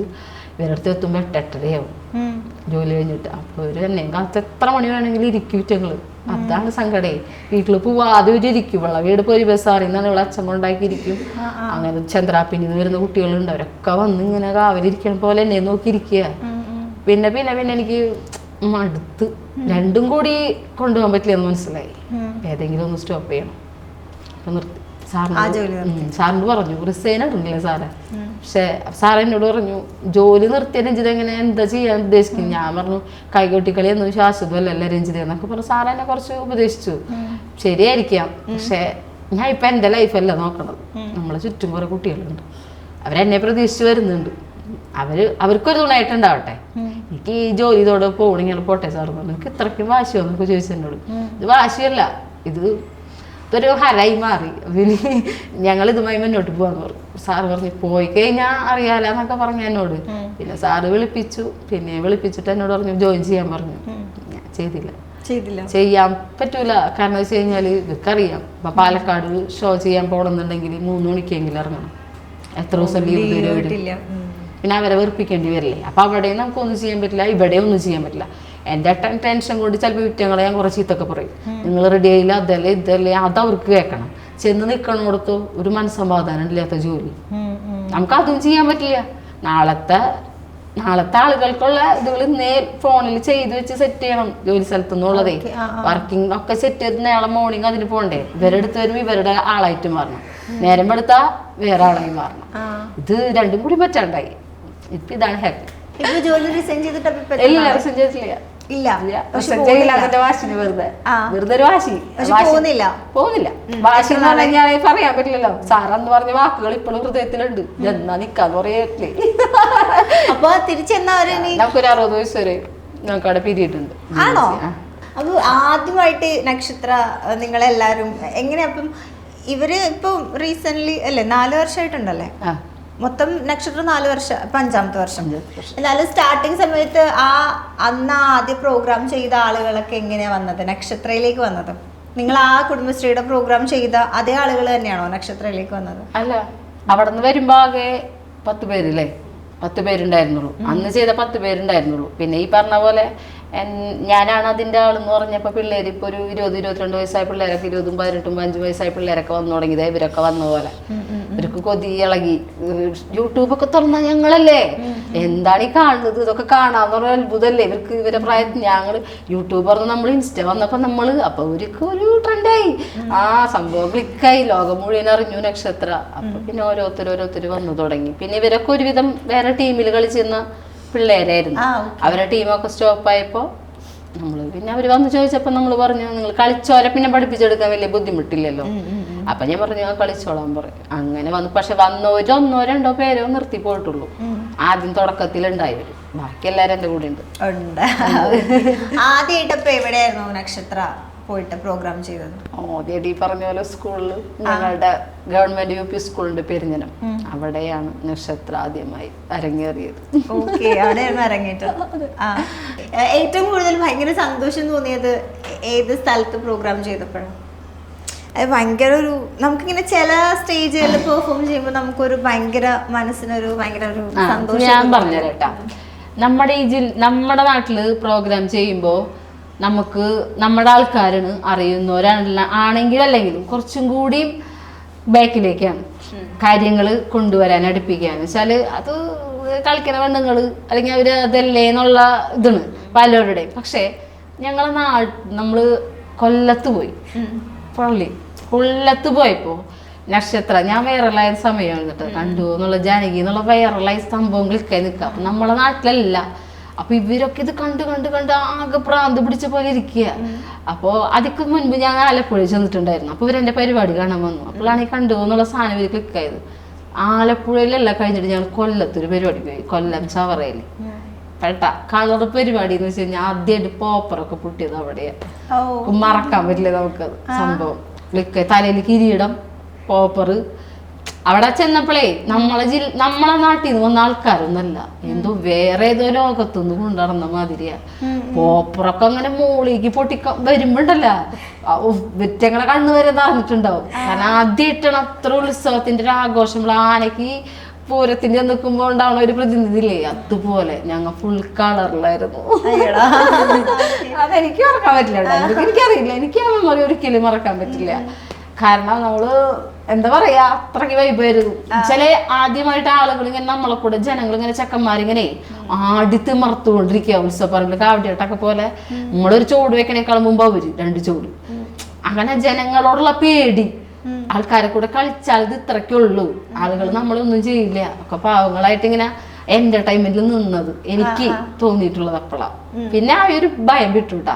Speaker 2: ഇവരടുത്ത് എത്തുമ്പോൾ 8-8:30 ജോലി കഴിഞ്ഞിട്ട്. അപ്പോൾ ഇവർ എന്നെയും കാലത്ത് എത്ര മണി വേണമെങ്കിലും ഇരിക്കും ഇറ്റങ്ങൾ. അതാണ് സങ്കടേ. വീട്ടിൽ പോവാതെ ഇരിക്കും. വെള്ള വീട് പോയി ബസ്സാറിൽ നിന്നാണ് ഇവിടെ അച്ഛൻ കൊണ്ടാക്കിയിരിക്കും. അങ്ങനെ ചന്ദ്രാപ്പിനിൽ നിന്ന് വരുന്ന കുട്ടികളുണ്ട്, അവരൊക്കെ വന്ന് ഇങ്ങനെ കാവലിരിക്കണ പോലെ എന്നെ നോക്കിയിരിക്കുക. പിന്നെ പിന്നെ പിന്നെ എനിക്ക് മടുത്ത്, 2ഉം കൂടി കൊണ്ടുപോകാൻ പറ്റില്ലെന്ന് മനസ്സിലായി. ഏതെങ്കിലും ഒന്ന് സ്റ്റോപ്പ് ചെയ്യണം. അപ്പം നിർത്തി. സാറിന് പറഞ്ഞു റിസൈൻ ഇടുന്നില്ലേ സാറേ. പക്ഷെ സാർ എന്നോട് പറഞ്ഞു ജോലി നിർത്തിയ രഞ്ജിത എങ്ങനെ എന്താ ചെയ്യാൻ ഉദ്ദേശിക്കുന്നത്. ഞാൻ പറഞ്ഞു കൈകൊട്ടിക്കളി ഒന്നും ശാശ്വതമല്ലല്ലോ രഞ്ജിത എന്നൊക്കെ പറഞ്ഞു. സാർ എന്നെ കുറച്ച് ഉപദേശിച്ചു. ശരിയായിരിക്കാം, പക്ഷെ ഞാൻ ഇപ്പം എൻ്റെ ലൈഫല്ല നോക്കണത്. നമ്മളെ ചുറ്റും കുറെ കുട്ടികളുണ്ട്, അവരെന്നെ പ്രതീക്ഷിച്ച് വരുന്നുണ്ട്. അവർക്കൊരു തുണയായിട്ടുണ്ടാവട്ടെ. എനിക്ക് ഈ ജോലിയോടെ പോകണമെങ്കിൽ പോട്ടെ സാർ പറഞ്ഞു. എനിക്ക് ഇത്രയ്ക്കും വാശിയോ എന്നൊക്കെ ചോദിച്ചു എന്നോട്. ഇത് വാശിയല്ല, ഇതൊരു ഹരായി മാറി. പിന്നെ ഞങ്ങൾ ഇതുമായി മുന്നോട്ട് പോകാന്ന് പറഞ്ഞു. സാറ് പറഞ്ഞു പോയി കഴിഞ്ഞാൽ അറിയാലെന്നൊക്കെ പറഞ്ഞു എന്നോട്. പിന്നെ സാറ് വിളിപ്പിച്ചു. പിന്നെ വിളിപ്പിച്ചിട്ട് എന്നോട് പറഞ്ഞു ജോയിൻ ചെയ്യാൻ പറഞ്ഞു. ഞാൻ ചെയ്തില്ല.
Speaker 1: ചെയ്തില്ല.
Speaker 2: ചെയ്യാൻ പറ്റൂല. കാരണം വെച്ച് കഴിഞ്ഞാല് ഇവർക്കറിയാം ഇപ്പൊ പാലക്കാട് ഷോ ചെയ്യാൻ പോകണമെന്നുണ്ടെങ്കിൽ 3 മണിക്കെങ്കിലും ഇറങ്ങണം. എത്ര ദിവസം ലീവ്
Speaker 1: കിട്ടില്ല.
Speaker 2: പിന്നെ അവരെ വെറുപ്പിക്കേണ്ടി വരില്ലേ. അപ്പൊ അവിടെയും നമുക്കൊന്നും ചെയ്യാൻ പറ്റില്ല, ഇവിടെ ഒന്നും ചെയ്യാൻ പറ്റില്ല. എൻ്റെ ടെൻഷൻ കൊണ്ട് ചിലപ്പോൾ വിറ്റങ്ങളെ ഞാൻ കുറച്ച് ചീത്തൊക്കെ പറയും. നിങ്ങൾ റെഡി ആയില്ല, അതല്ലേ ഇതല്ലേ, അത് അവർക്ക് കേൾക്കണം. ചെന്ന് നിൽക്കണോടത്ത് ഒരു മനസ്സമാധാനം ഇല്ലാത്ത ജോലി നമുക്ക് അതും ചെയ്യാൻ പറ്റില്ല. നാളത്തെ ആളുകൾക്കുള്ള ഇതുകൾ ഇന്നേ ഫോണിൽ ചെയ്ത് വെച്ച് സെറ്റ് ചെയ്യണം. ജോലി സ്ഥലത്തു നിന്നുള്ളതേ വർക്കിംഗ് ഒക്കെ സെറ്റ് ചെയ്ത് നാളെ മോർണിംഗ് അതിന് പോകണ്ടേ. ഇവരെടുത്ത് വരുമ്പോൾ ഇവരുടെ ആളായിട്ട് മാറണം, നേരം എടുത്താ വേറെ ആളായി മാറണം. ഇത് രണ്ടും കൂടി പറ്റാണ്ടായി. ഇപ്പൊ ഇതാണ് ഹാപ്പി.
Speaker 1: ജോലി റിസൈൻ ചെയ്തിട്ട്
Speaker 2: ഇല്ല, റിസൈൻ ചെയ്തിട്ടില്ല.
Speaker 1: ഇല്ല,
Speaker 2: അതിന്റെ വാശിന് വെറുതെ ഒരു വാശി
Speaker 1: പോകുന്നില്ല.
Speaker 2: വാശി എന്ന് പറഞ്ഞാൽ പറയാൻ പറ്റില്ലല്ലോ. സാറന്ന് പറഞ്ഞ വാക്കുകൾ ഇപ്പോഴും ഹൃദയത്തിലുണ്ട്. എന്നാ നിക്കാന്ന് പറയല്ലേ.
Speaker 1: അപ്പൊ തിരിച്ചെന്നവര്
Speaker 2: നമുക്കൊരു 60 വയസ്സ് വരെ ഞങ്ങൾക്ക് അവിടെ പീരീഡ് ഉണ്ട്.
Speaker 1: ആണോ? അപ്പൊ ആദ്യമായിട്ട് നക്ഷത്ര നിങ്ങളെല്ലാരും എങ്ങനെയാ? അപ്പം ഇവര് ഇപ്പൊ റീസെന്റ് അല്ലേ 4 വർഷമായിട്ടുണ്ടല്ലേ മൊത്തം? നക്ഷത്രം 4 വർഷം, ഇപ്പൊ 5ാമത്തെ വർഷം. എന്നാലും സ്റ്റാർട്ടിങ് സമയത്ത് അന്ന് ആദ്യ പ്രോഗ്രാം ചെയ്ത ആളുകളൊക്കെ എങ്ങനെയാ വന്നത് നക്ഷത്രയിലേക്ക് വന്നത്? നിങ്ങൾ ആ കുടുംബശ്രീയുടെ പ്രോഗ്രാം ചെയ്ത അതേ ആളുകൾ തന്നെയാണോ നക്ഷത്രയിലേക്ക് വന്നത്?
Speaker 2: അല്ല, അവിടെ നിന്ന് വരുമ്പോ ആകെ 10 പേരില്ലേ, 10 പേരുണ്ടായിരുന്നുള്ളൂ. അന്ന് ചെയ്ത 10 പേരുണ്ടായിരുന്നുള്ളൂ. പിന്നെ ഈ പറഞ്ഞ പോലെ ഞാനാണ് അതിന്റെ ആളെന്ന് പറഞ്ഞപ്പോ പിള്ളേര് ഇപ്പൊ ഒരു 20-22 വയസ്സായ പിള്ളേരൊക്കെ 20, 18, 5 വയസ്സായ പിള്ളേരൊക്കെ വന്നു തുടങ്ങിയത്. ഇവരൊക്കെ വന്ന പോലെ ഇവർക്ക് കൊതി ഇളകി. യൂട്യൂബൊക്കെ തുറന്നാ ഞങ്ങളല്ലേ എന്താണ് ഈ കാണുന്നത്, ഇതൊക്കെ കാണാന്ന് പറഞ്ഞ അത്ഭുതമല്ലേ ഇവർക്ക്. ഇവരെ പ്രായത്തിൽ ഞങ്ങള് യൂട്യൂബ് പറഞ്ഞ് നമ്മൾ ഇൻസ്റ്റ വന്നപ്പോ നമ്മള് അപ്പൊ ഇവർക്ക് ഒരു ട്രെൻഡായി. സംഭവം ക്ലിക്കായി, ലോകം മുഴുവൻ അറിഞ്ഞു നക്ഷത്ര. അപ്പൊ പിന്നെ ഓരോരുത്തർ വന്നു തുടങ്ങി. പിന്നെ ഇവരൊക്കെ ഒരുവിധം വേറെ ടീമിൽ കളിച്ചിരുന്ന പിള്ളേരായിരുന്നു. അവരുടെ ടീമൊക്കെ സ്റ്റോപ്പായപ്പോ പിന്നെ അവര് വന്ന് ചോദിച്ചപ്പോ നമ്മൾ പറഞ്ഞു നിങ്ങൾ കളിച്ചോലെ പിന്നെ പഠിപ്പിച്ചെടുക്കാൻ വലിയ ബുദ്ധിമുട്ടില്ലല്ലോ. അപ്പൊ ഞാൻ പറഞ്ഞു കളിച്ചോളാൻ പറയും. അങ്ങനെ വന്നു. പക്ഷെ വന്നവര് 1-2 പേരോ നിർത്തി പോയിട്ടുള്ളൂ. ആദ്യം തുടക്കത്തിലുണ്ടായവര്, ബാക്കി എല്ലാരും എന്റെ കൂടെ ഉണ്ട്.
Speaker 1: ആദ്യമായിട്ടപ്പോ എവിടെയായിരുന്നു നക്ഷത്ര പോയിട്ട് പ്രോഗ്രാം ചെയ്തത്?
Speaker 2: ആദ്യമായിട്ട് ഈ പറഞ്ഞ പോലെ സ്കൂളിൽ, ഞങ്ങളുടെ ഗവൺമെന്റ് UP സ്കൂളുണ്ട് പെരിഞ്ഞനം, അവിടെയാണ് നക്ഷത്ര ആദ്യമായി അരങ്ങേറിയത്.
Speaker 1: ഓക്കെ, അവിടെയായിരുന്നു അരങ്ങേറ്റം. ഏറ്റവും കൂടുതൽ ഭയങ്കര സന്തോഷം തോന്നിയത് ഏത് സ്ഥലത്ത് പ്രോഗ്രാം ചെയ്തപ്പോഴാണ്? അത് ഭയങ്കര ഒരു നമുക്കിങ്ങനെ ചില സ്റ്റേജുകളിൽ പെർഫോം ചെയ്യുമ്പോൾ നമുക്കൊരു ഭയങ്കര മനസ്സിനൊരു ഭയങ്കര ഒരു സന്തോഷം.
Speaker 2: ഞാൻ പറഞ്ഞുതരട്ടാ, നമ്മുടെ നാട്ടില് പ്രോഗ്രാം ചെയ്യുമ്പോ നമുക്ക് നമ്മുടെ ആൾക്കാരാണ് ആണെങ്കിൽ അല്ലെങ്കിലും കുറച്ചും കൂടി ബാക്കിലേക്കാണ് കാര്യങ്ങൾ കൊണ്ടുവരാൻ, അടുപ്പിക്കാൻ. വെച്ചാല് അത് കളിക്കുന്ന പെണ്ണുങ്ങള് അല്ലെങ്കിൽ അവര് അതല്ലേ എന്നുള്ള ഇതാണ് പലരുടെയും. പക്ഷെ നമ്മള് കൊല്ലത്ത് പോയി, കൊല്ലത്ത് പോയപ്പോ നക്ഷത്ര ഞാൻ വൈറലായ സമയം കണ്ടു എന്നുള്ള ജാനകി എന്നുള്ള വൈറലായ സംഭവം ക്ലിക്കായി നിൽക്കുക. അപ്പൊ നമ്മളെ നാട്ടിലല്ല. അപ്പൊ ഇവരൊക്കെ ഇത് കണ്ട് ആകെ പ്രാന്ത് പിടിച്ച പോലെ ഇരിക്കുക. അപ്പോ അതിക്ക് മുൻപ് ഞാൻ ആലപ്പുഴ ചെന്നിട്ടുണ്ടായിരുന്നു. അപ്പൊ ഇവരെന്റെ പരിപാടി കാണാൻ വന്നു. അപ്പോഴാണ് ഈ കണ്ടു എന്നുള്ള സാധനം ഇവര് ക്ലിക്കായത്. ആലപ്പുഴയിലല്ല കഴിഞ്ഞിട്ട് ഞങ്ങൾ കൊല്ലത്തൊരു പരിപാടി പോയി, കൊല്ലം ചവറയില് കളർ പരിപാടി എന്ന് വെച്ച് കഴിഞ്ഞാൽ ആദ്യമായിട്ട് പോപ്പറൊക്കെ പൊട്ടിയത് അവിടെയാ. മറക്കാൻ പറ്റില്ല നമുക്കത് സംഭവം. ക്ലിക്കായി തലയിൽ കിരീടം, പോപ്പറ്. അവിടെ ചെന്നപ്പോഴേ നമ്മളെ നാട്ടിൽ നിന്ന് വന്ന ആൾക്കാരൊന്നല്ല, എന്തോ വേറെ ഏതോ ലോകത്തുനിന്ന് കൊണ്ടുനടന്ന മാതിരിയാ. പോപ്പറൊക്കെ അങ്ങനെ മോളിക്ക് വരുമ്പോണ്ടല്ല വിറ്റങ്ങളെ കണ്ണുവരെ നിറഞ്ഞിട്ടുണ്ടാവും. കാരണം ആദ്യമായിട്ടാണ് അത്ര ഉത്സവത്തിന്റെ ഒരു ആഘോഷം. ആനയ്ക്ക് പൂരത്തിന്റെ നിൽക്കുമ്പോ ഉണ്ടാവുന്ന ഒരു പ്രതിനിധിയില്ലേ, അതുപോലെ ഞങ്ങൾ ഫുൾ കളറിലായിരുന്നു. അതെനിക്ക് മറക്കാൻ പറ്റില്ല. എനിക്കറിയില്ല, എനിക്ക് ആ മെമ്മറി ഒരിക്കലും മറക്കാൻ പറ്റില്ല. കാരണം നമ്മള് എന്താ പറയാ, അത്രയ്ക്ക് വൈബായിരുന്നു. ചില ആദ്യമായിട്ട് ആളുകൾ ഇങ്ങനെ നമ്മളെ കൂടെ ജനങ്ങൾ ഇങ്ങനെ ചെക്കന്മാരിങ്ങനെ ആടിത്ത് മറത്തുകൊണ്ടിരിക്കുക. ഉത്സവപ്പറമ്പിൽ കാവടിയാട്ടൊക്കെ പോലെ നമ്മളൊരു ചോട് വെക്കണേക്കാളും മുമ്പ് അവര് 2 ചോട്. അങ്ങനെ ജനങ്ങളോടുള്ള പേടി, ആൾക്കാരെ കൂടെ കളിച്ചാൽ ഇത് ഇത്രയ്ക്കുള്ളൂ, ആളുകൾ നമ്മളൊന്നും ചെയ്യില്ല, ഒക്കെ പാവങ്ങളായിട്ട് ഇങ്ങനെ എന്റർടൈൻമെന്റിൽ നിന്നത് എനിക്ക് തോന്നിയിട്ടുള്ളത് അപ്പോഴാ. പിന്നെ ആ ഒരു ഭയം വിട്ടുട്ടാ,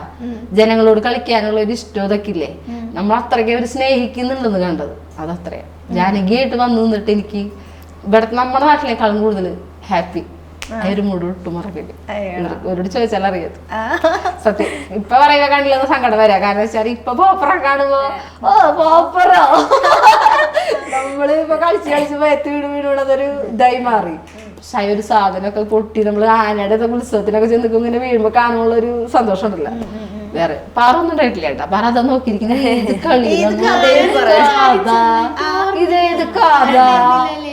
Speaker 2: ജനങ്ങളോട് കളിക്കാനുള്ള ഒരു ഇഷ്ടം ഇതൊക്കെ ഇല്ലേ, നമ്മൾ അത്രയ്ക്ക് ഒരു സ്നേഹിക്കുന്നുണ്ടെന്ന് കണ്ടത്. അതത്രയാ. ജാനകിയായിട്ട് വന്നു നിന്നിട്ട് എനിക്ക് ഇവിടെ നമ്മുടെ നാട്ടിലേക്കാളും കൂടുതൽ ഹാപ്പി. ഒരു മൂട് ഒട്ടും മറക്കില്ല. അവരോട് ചോദിച്ചാൽ അറിയാം സത്യം. ഇപ്പൊ പറയുക കണ്ടില്ലെന്ന് സങ്കടം വരാ. കാരണം വെച്ചാൽ ഇപ്പൊ പോപ്പറ കാണുമ്പോ പോപ്പറോ നമ്മള് ഇപ്പൊ കളിച്ച് വീട് വീടുള്ളതൊരു ഇതായി മാറി. ഒരു സാധനമൊക്കെ പൊട്ടി നമ്മൾ ആനയുടെ ഉത്സവത്തിനൊക്കെ ചെന്നിട്ട് ഇങ്ങനെ വീഴുമ്പോ കാണുമ്പോൾ ഒരു സന്തോഷം ഉണ്ടല്ലോ. വേറെ പാറ ഒന്നും ഉണ്ടായിട്ടില്ല കേട്ടാ. പാറ അതാ നോക്കിയിരിക്കുന്നത്, ഇതേത് കഥ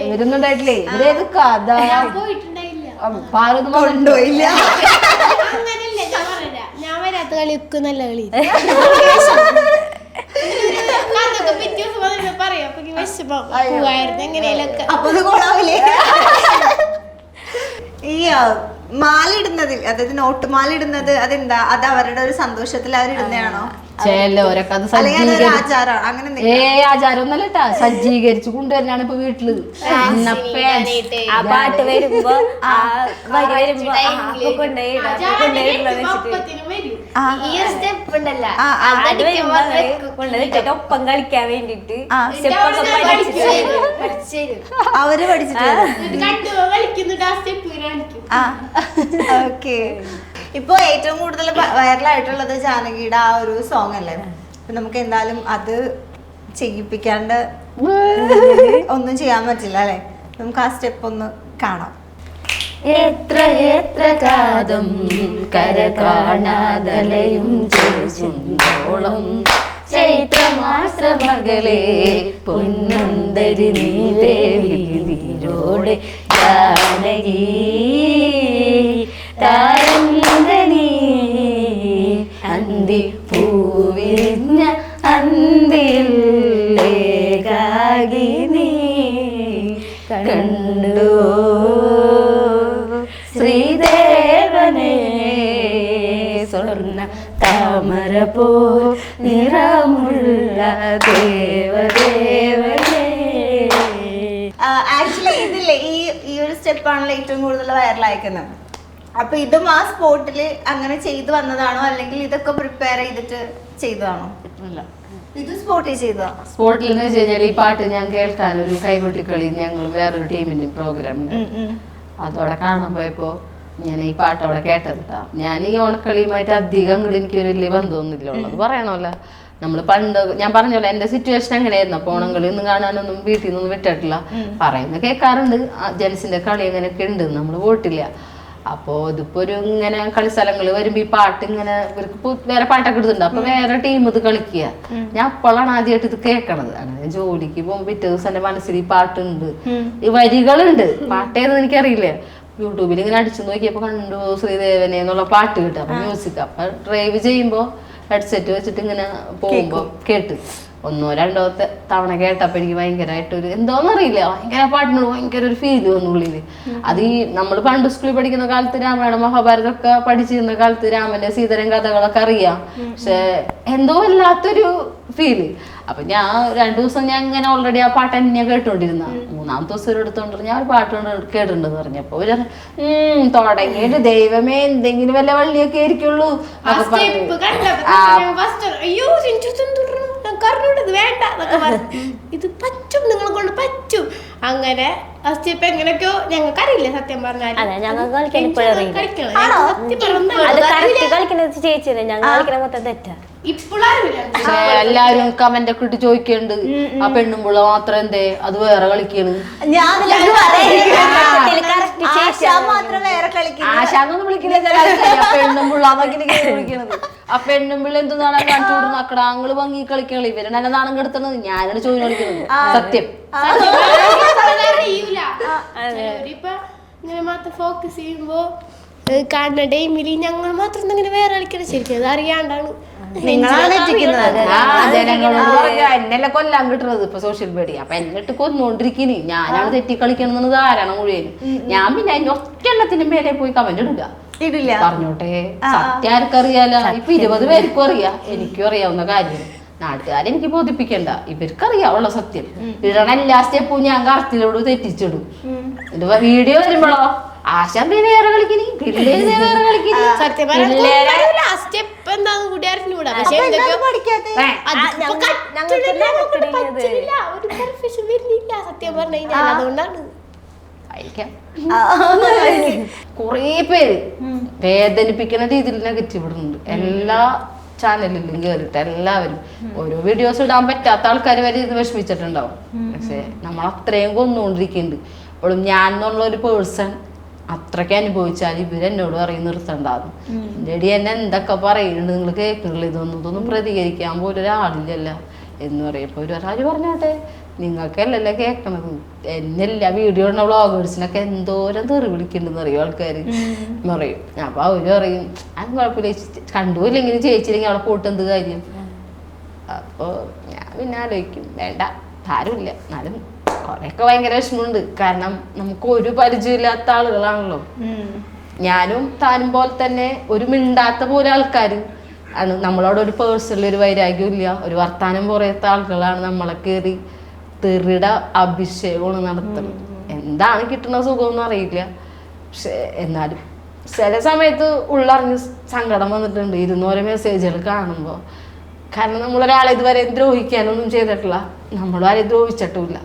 Speaker 2: ഇവരൊന്നും ഉണ്ടായിട്ടില്ലേ, ഇവരേത് കഥ പാറൊന്നും
Speaker 1: കൊണ്ടുപോയില്ല.
Speaker 5: ഞാൻ വരാത്ത കളിയൊക്കെ നല്ല കളി
Speaker 1: അപ്പൊ ഇത് കൊള്ളാവില്ലേ? ഈ മാലിടുന്നതിൽ, അതായത് നോട്ട് മാലിടുന്നത് അതെന്താ, അത് അവരുടെ ഒരു സന്തോഷത്തിൽ അവരിടുന്നതാണോ?
Speaker 2: ചിലവരൊക്കെ അത്
Speaker 1: ആചാരം അങ്ങനെ
Speaker 2: ആചാരം ഒന്നല്ലട്ടാ, സജ്ജീകരിച്ചു കൊണ്ടുവരാനാണ് ഇപ്പൊ വീട്ടില്.
Speaker 3: ആ പാട്ട് വരുമ്പോ ആ വരി വരുമ്പോ കൊണ്ടുവന്നിട്ട് ഒപ്പം കളിക്കാൻ വേണ്ടിട്ട്
Speaker 1: അവര് പഠിച്ചിട്ട്. ഓക്കെ. ഇപ്പൊ ഏറ്റവും കൂടുതൽ വൈറലായിട്ടുള്ളത് ജാനകിയുടെ ആ ഒരു സോങ് അല്ലേ? അപ്പൊ നമുക്ക് എന്തായാലും അത് ചെയ്യിപ്പിക്കാണ്ട് ഒന്നും ചെയ്യാൻ പറ്റില്ല അല്ലെ? നമുക്ക് ആ സ്റ്റെപ്പ് ഒന്ന് കാണാം.
Speaker 2: എത്ര എത്ര കാതം കര കാണാതലയും ചോളം ചൈത്രമാസ മകളെ പൊന്നന്തരി നീ ദേവിയോടെ ജാനകി താരന്തനീ അന്തി പൂവിരിഞ്ഞ അന്തിലേകാകി നീ കണ്ടു ശ്രീദേവനെ സ്വർണ്ണ താമര പോ നിറമുള്ള ദേവദേവനെ.
Speaker 1: ആക്ച്വലി ഇതില്ലേ ഈ ഒരു സ്റ്റെപ്പാണല്ലോ ഏറ്റവും കൂടുതൽ വൈറലായിരിക്കുന്നത്. അപ്പൊ ഇതും ആ സ്പോട്ടില് അങ്ങനെ ചെയ്തു വന്നതാണോ, അല്ലെങ്കിൽ ഇതൊക്കെ പ്രിപ്പയർ ചെയ്തിട്ട് ചെയ്തതാണോ? ഇത് സ്പോട്ടിൽ ചെയ്തതാ?
Speaker 2: സ്പോട്ടിൽ എന്ന് വെച്ച് കഴിഞ്ഞാൽ ഈ പാട്ട് ഞാൻ കേൾക്കാൻ ഒരു കൈകൊട്ടിക്കളി ഞങ്ങൾ വേറൊരു ടീമിന്റെ പ്രോഗ്രാം അതോടെ കാണാൻ പോയപ്പോ ഞാൻ ഈ പാട്ട് അവിടെ കേട്ടതാ. ഞാൻ ഈ ഓണക്കളിയുമായിട്ട് അധികം അങ്ങോട്ട് എനിക്കൊരു വലിയ ബന്ധമൊന്നുമില്ല ഉള്ളത് പറയണമല്ലോ. നമ്മൾ പണ്ട് ഞാൻ പറഞ്ഞല്ലോ എന്റെ സിറ്റുവേഷൻ അങ്ങനെയായിരുന്നു. അപ്പൊ ഓണംകളി ഒന്നും കാണാനൊന്നും വീട്ടിൽ നിന്നൊന്നും വിട്ടിട്ടില്ല. പറയുന്ന കേൾക്കാറുണ്ട് ജെൻസിന്റെ കളി അങ്ങനെയൊക്കെ ഉണ്ട്, നമ്മൾ പോയിട്ടില്ല. അപ്പോ ഇതിപ്പോ ഒരു ഇങ്ങനെ കളിസ്ഥലങ്ങൾ വരുമ്പോ ഈ പാട്ട് ഇങ്ങനെ ഇവർക്ക് വേറെ പാട്ടൊക്കെ എടുത്തിട്ടുണ്ട്. അപ്പൊ വേറെ ടീം ഇത് കളിക്കുക. ഞാൻ അപ്പോഴാണ് ആദ്യമായിട്ട് ഇത് കേൾക്കണത്. അങ്ങനെ ജോലിക്ക് പോകുമ്പോ പിറ്റേ ദിവസം എന്റെ മനസ്സിൽ ഈ പാട്ടുണ്ട്, ഈ വരികളുണ്ട്. പാട്ടേന്ന് എനിക്കറിയില്ല. യൂട്യൂബിൽ ഇങ്ങനെ അടിച്ചു നോക്കിയപ്പോ കണ്ടു ശ്രീദേവനെ എന്നുള്ള പാട്ട് കിട്ടും. അപ്പൊ മ്യൂസിക് അപ്പൊ ഡ്രൈവ് ചെയ്യുമ്പോ ഹെഡ്സെറ്റ് വെച്ചിട്ട് ഇങ്ങനെ പോകുമ്പോ കേട്ട് ഒന്നോ രണ്ടോ തവണ കേട്ടപ്പോ എനിക്ക് ഭയങ്കരമായിട്ടൊരു എന്തോന്നറിയില്ല, ഭയങ്കര പാട്ടിനോട് ഭയങ്കര ഒരു ഫീല് വന്നു ഉള്ളില്. അത് ഈ നമ്മൾ പണ്ട് സ്കൂളിൽ പഠിക്കുന്ന കാലത്ത് രാമായണം മഹാഭാരതം ഒക്കെ പഠിച്ചിരുന്ന കാലത്ത് രാമന്റെ സീതരൻ കഥകളൊക്കെ അറിയാം. പക്ഷെ എന്തോ വല്ലാത്തൊരു ഫീല്. അപ്പൊ ഞാൻ 2 ദിവസം ഞാൻ ഇങ്ങനെ ഓൾറെഡി ആ പാട്ട് തന്നെ കേട്ടോണ്ടിരുന്ന. 3-ാമത്തെ ദിവസം ഒരു എടുത്തോണ്ട് ഞാൻ ഒരു പാട്ട് കേട്ടിട്ടുണ്ടെന്ന് പറഞ്ഞപ്പോ തുടങ്ങിയിട്ട് ദൈവമേ എന്തെങ്കിലും വല്ല വള്ളിയൊക്കെ ആയിരിക്കുള്ളൂ
Speaker 5: ഇത് പറ്റും, നിങ്ങളെ കൊണ്ട് പറ്റും. അങ്ങനെ സ്റ്റെപ്പ് എങ്ങനെയൊക്കെയോ ഞങ്ങൾക്ക് അറിയില്ല സത്യം പറഞ്ഞാൽ.
Speaker 2: എല്ലാരും കമന്റ് ഒക്കെ ഇട്ട് ചോദിക്കുന്നുണ്ട് ആ പെണ്ണുമ്പുള്ള മാത്രം എന്തേ അത് വേറെ കളിക്കണ്. ആശാന്നൊന്നും വിളിക്കില്ല, പെണ്ണുമ്പുള്ളാന്നൊക്കെ വിളിക്കണത്. ആ പെണ്ണുമ്പിള്ള എന്ത് നാണം കാണിച്ചു കൊടുക്കുന്നു. അക്കടാങ്ങള് ഭംഗി കളിക്കണ ഇവരെ നല്ല നാണം കെടുത്തണത് ഞാനാണ് ചോദ്യം കളിക്കുന്നത്. സത്യം
Speaker 5: ഇങ്ങനെ മാത്രം ഫോക്കസ് ചെയ്യുമ്പോ കാണുന്ന ടൈമില് ഞങ്ങൾ മാത്രം ഇങ്ങനെ വേറെ കളിക്കണം. ശരിക്കും അത് അറിയാണ്ടാണ്
Speaker 2: ജനങ്ങളോട് പറയാ എന്നെല്ലാം കൊല്ലാൻ കിട്ടുന്നത് ഇപ്പൊ സോഷ്യൽ മീഡിയ. അപ്പൊ എന്നിട്ട് കൊന്നുകൊണ്ടിരിക്കുന്നു. ഞാനാണ് തെറ്റി കളിക്കണമെന്നത് ധാരണ മുഴുവനും. ഞാൻ പിന്നെ അതിന്റെ ഒറ്റെണ്ണത്തിന്റെ മേലെ പോയി കമന്റ് ഇടില്ല. പറഞ്ഞോട്ടെ, സത്യം ആർക്കറിയാലോ? ഇപ്പൊ 20 പേർക്കും അറിയാം, എനിക്കും അറിയാവുന്ന കാര്യം. നാട്ടുകാരെ എനിക്ക് ബോധിപ്പിക്കണ്ട, ഇവർക്കറിയാവുള്ള സത്യം. ഇടണ എല്ലാ സ്റ്റെപ്പും ഞാൻ കറക്റ്റിലോട് തെറ്റിച്ചിടും. വീഡിയോ വരുമ്പോഴോ ആശാൻ പിന്നെ വേറെ കളിക്കണി, പിള്ളേര് വേറെ കളിക്കണി. സത്യം
Speaker 5: സ്റ്റെപ്പ് എന്താന്ന് കൂടി അറിഞ്ഞൂടാ. സത്യം പറഞ്ഞു കഴിഞ്ഞാൽ അതുകൊണ്ടാണ്
Speaker 2: കൊറേ പേര് വേദനിപ്പിക്കുന്ന രീതിയിൽ നെഗറ്റീവ് ഇടുന്നുണ്ട്. എല്ലാ ചാനലിലും കേറിട്ട് എല്ലാവരും ഓരോ വീഡിയോസ് ഇടാൻ പറ്റാത്ത ആൾക്കാർ വരെ ഇത് വിഷമിച്ചിട്ടുണ്ടാവും. പക്ഷെ നമ്മൾ അത്രയും കൊന്നുകൊണ്ടിരിക്കുന്നുണ്ട്. അവളും ഞാൻ എന്നുള്ള ഒരു പേഴ്സൺ അത്രയ്ക്ക് അനുഭവിച്ചാൽ ഇവരെന്നോട് പറയും നിർത്തണ്ടാന്ന്. എൻ്റെ അടി എന്നെ എന്തൊക്കെ പറയുന്നുണ്ട് നിങ്ങൾ കേൾക്കണില്ല, ഇതൊന്നും പ്രതികരിക്കാൻ പോലും ഒരാളില്ലല്ല എന്ന് പറയുമ്പോൾ ഒരാൾ പറഞ്ഞോട്ടെ, നിങ്ങൾക്കല്ലല്ലേ കേൾക്കണത്. എന്നെല്ല വീഡിയോ ഉള്ള വ്ളോഗേഴ്സിനൊക്കെ എന്തോരം തെറി വിളിക്കുന്നുണ്ടെന്ന് അറിയും ആൾക്കാർ പറയും. അപ്പൊ അവര് പറയും അത് കുഴപ്പമില്ല, കണ്ടുപോയില്ലെങ്കിലും ചേച്ചില്ലെങ്കിൽ അവിടെ പോയിട്ട് എന്ത് കാര്യം. അപ്പോൾ ഞാൻ പിന്നെ ആലോചിക്കും വേണ്ട ആരുമില്ല, എന്നാലും കുറെയൊക്കെ ഭയങ്കര വിഷമമുണ്ട്. കാരണം നമുക്ക് ഒരു പരിചയമില്ലാത്ത ആളുകളാണല്ലോ. ഞാനും താനും പോലെ തന്നെ ഒരു മിണ്ടാത്ത പോലെ ആൾക്കാർ ആണ്. നമ്മളോട് ഒരു പേഴ്സണൽ ഒരു വൈരാഗ്യം ഇല്ല, ഒരു വർത്താനം പറയാത്ത ആളുകളാണ് നമ്മളെ കയറി തെറിയുടെ അഭിഷേകമാണ് നടത്തുന്നത്. എന്താണ് കിട്ടുന്ന സുഖമൊന്നും അറിയില്ല. പക്ഷെ എന്നാലും ചില സമയത്ത് ഉള്ളറിഞ്ഞ് സങ്കടം വന്നിട്ടുണ്ട് ഇരുന്നോരോ മെസ്സേജുകൾ കാണുമ്പോൾ. കാരണം നമ്മളൊരാളെ ഇതുവരെ ദ്രോഹിക്കാനൊന്നും ചെയ്തിട്ടില്ല, നമ്മളും ആരെയും ദ്രോഹിച്ചിട്ടുമില്ല.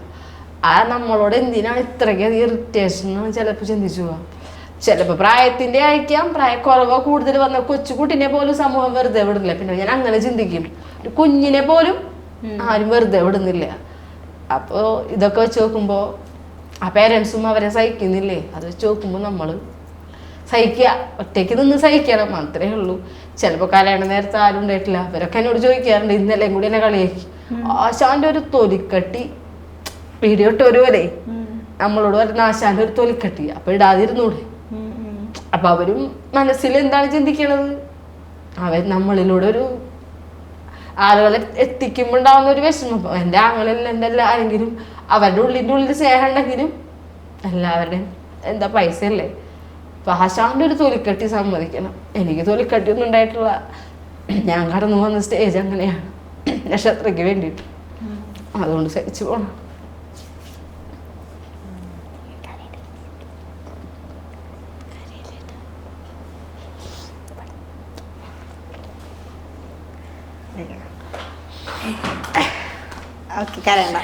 Speaker 2: ആ നമ്മളോട് എന്തിനാണ് ഇത്രയ്ക്ക് ഇറിറ്റേഷൻ എന്ന് ചിലപ്പോൾ ചിന്തിച്ചു പോവാം. ചിലപ്പോൾ പ്രായത്തിൻ്റെ ആയിരിക്കാം, പ്രായക്കുറവോ കൂടുതൽ വന്ന കൊച്ചുകുട്ടിനെ പോലും സമൂഹം വെറുതെ വിടില്ല. പിന്നെ ഞാൻ അങ്ങനെ ചിന്തിക്കും, ഒരു കുഞ്ഞിനെ പോലും ആരും വെറുതെ വിടുന്നില്ല. അപ്പോൾ ഇതൊക്കെ വെച്ച് നോക്കുമ്പോൾ ആ പേരൻസും അവരെ സഹിക്കുന്നില്ലേ, അത് വെച്ച് നോക്കുമ്പോൾ നമ്മൾ സഹിക്കുക, ഒറ്റയ്ക്ക് നിന്ന് സഹിക്കണം, മാത്രമേ ഉള്ളൂ. ചിലപ്പോൾ കല്യാണ നേരത്തെ ആരും ഉണ്ടായിട്ടില്ല, അവരൊക്കെ എന്നോട് ചോദിക്കാറുണ്ട്, ഇന്നലെയും കൂടി എന്നെ കളിയാക്കി. ആശാന്റെ ഒരു തൊലിക്കട്ടി വീഡിയോ ഇട്ട് ഒരുപോലെ നമ്മളോട് പറയുന്ന ആശാന്റെ ഒരു തൊലിക്കട്ടി, അപ്പൊ ഇടാതിരുന്നൂടെ. അപ്പൊ അവരും മനസ്സിൽ എന്താണ് ചിന്തിക്കണത്, അവർ നമ്മളിലൂടെ ഒരു ആളുകളെ എത്തിക്കുമ്പോൾ ഉണ്ടാവുന്ന ഒരു വിഷമം. എൻ്റെ ആങ്ങളിൽ എൻ്റെ ആരെങ്കിലും അവരുടെ ഉള്ളിൽ സ്നേഹം ഉണ്ടെങ്കിലും എല്ലാവരുടെയും എന്താ പൈസ അല്ലേ. അപ്പൊ ആശാന്റെ ഒരു തൊലിക്കട്ടി സമ്മതിക്കണം. എനിക്ക് തൊലിക്കട്ടി ഒന്നും ഉണ്ടായിട്ടുള്ള, ഞാൻ കടന്നു വന്ന സ്റ്റേജ് അങ്ങനെയാണ് നക്ഷത്രയ്ക്ക് വേണ്ടിയിട്ട്. അതുകൊണ്ട് സഹിച്ചു പോണം.
Speaker 1: ഓക്കെ കരയണ്ട.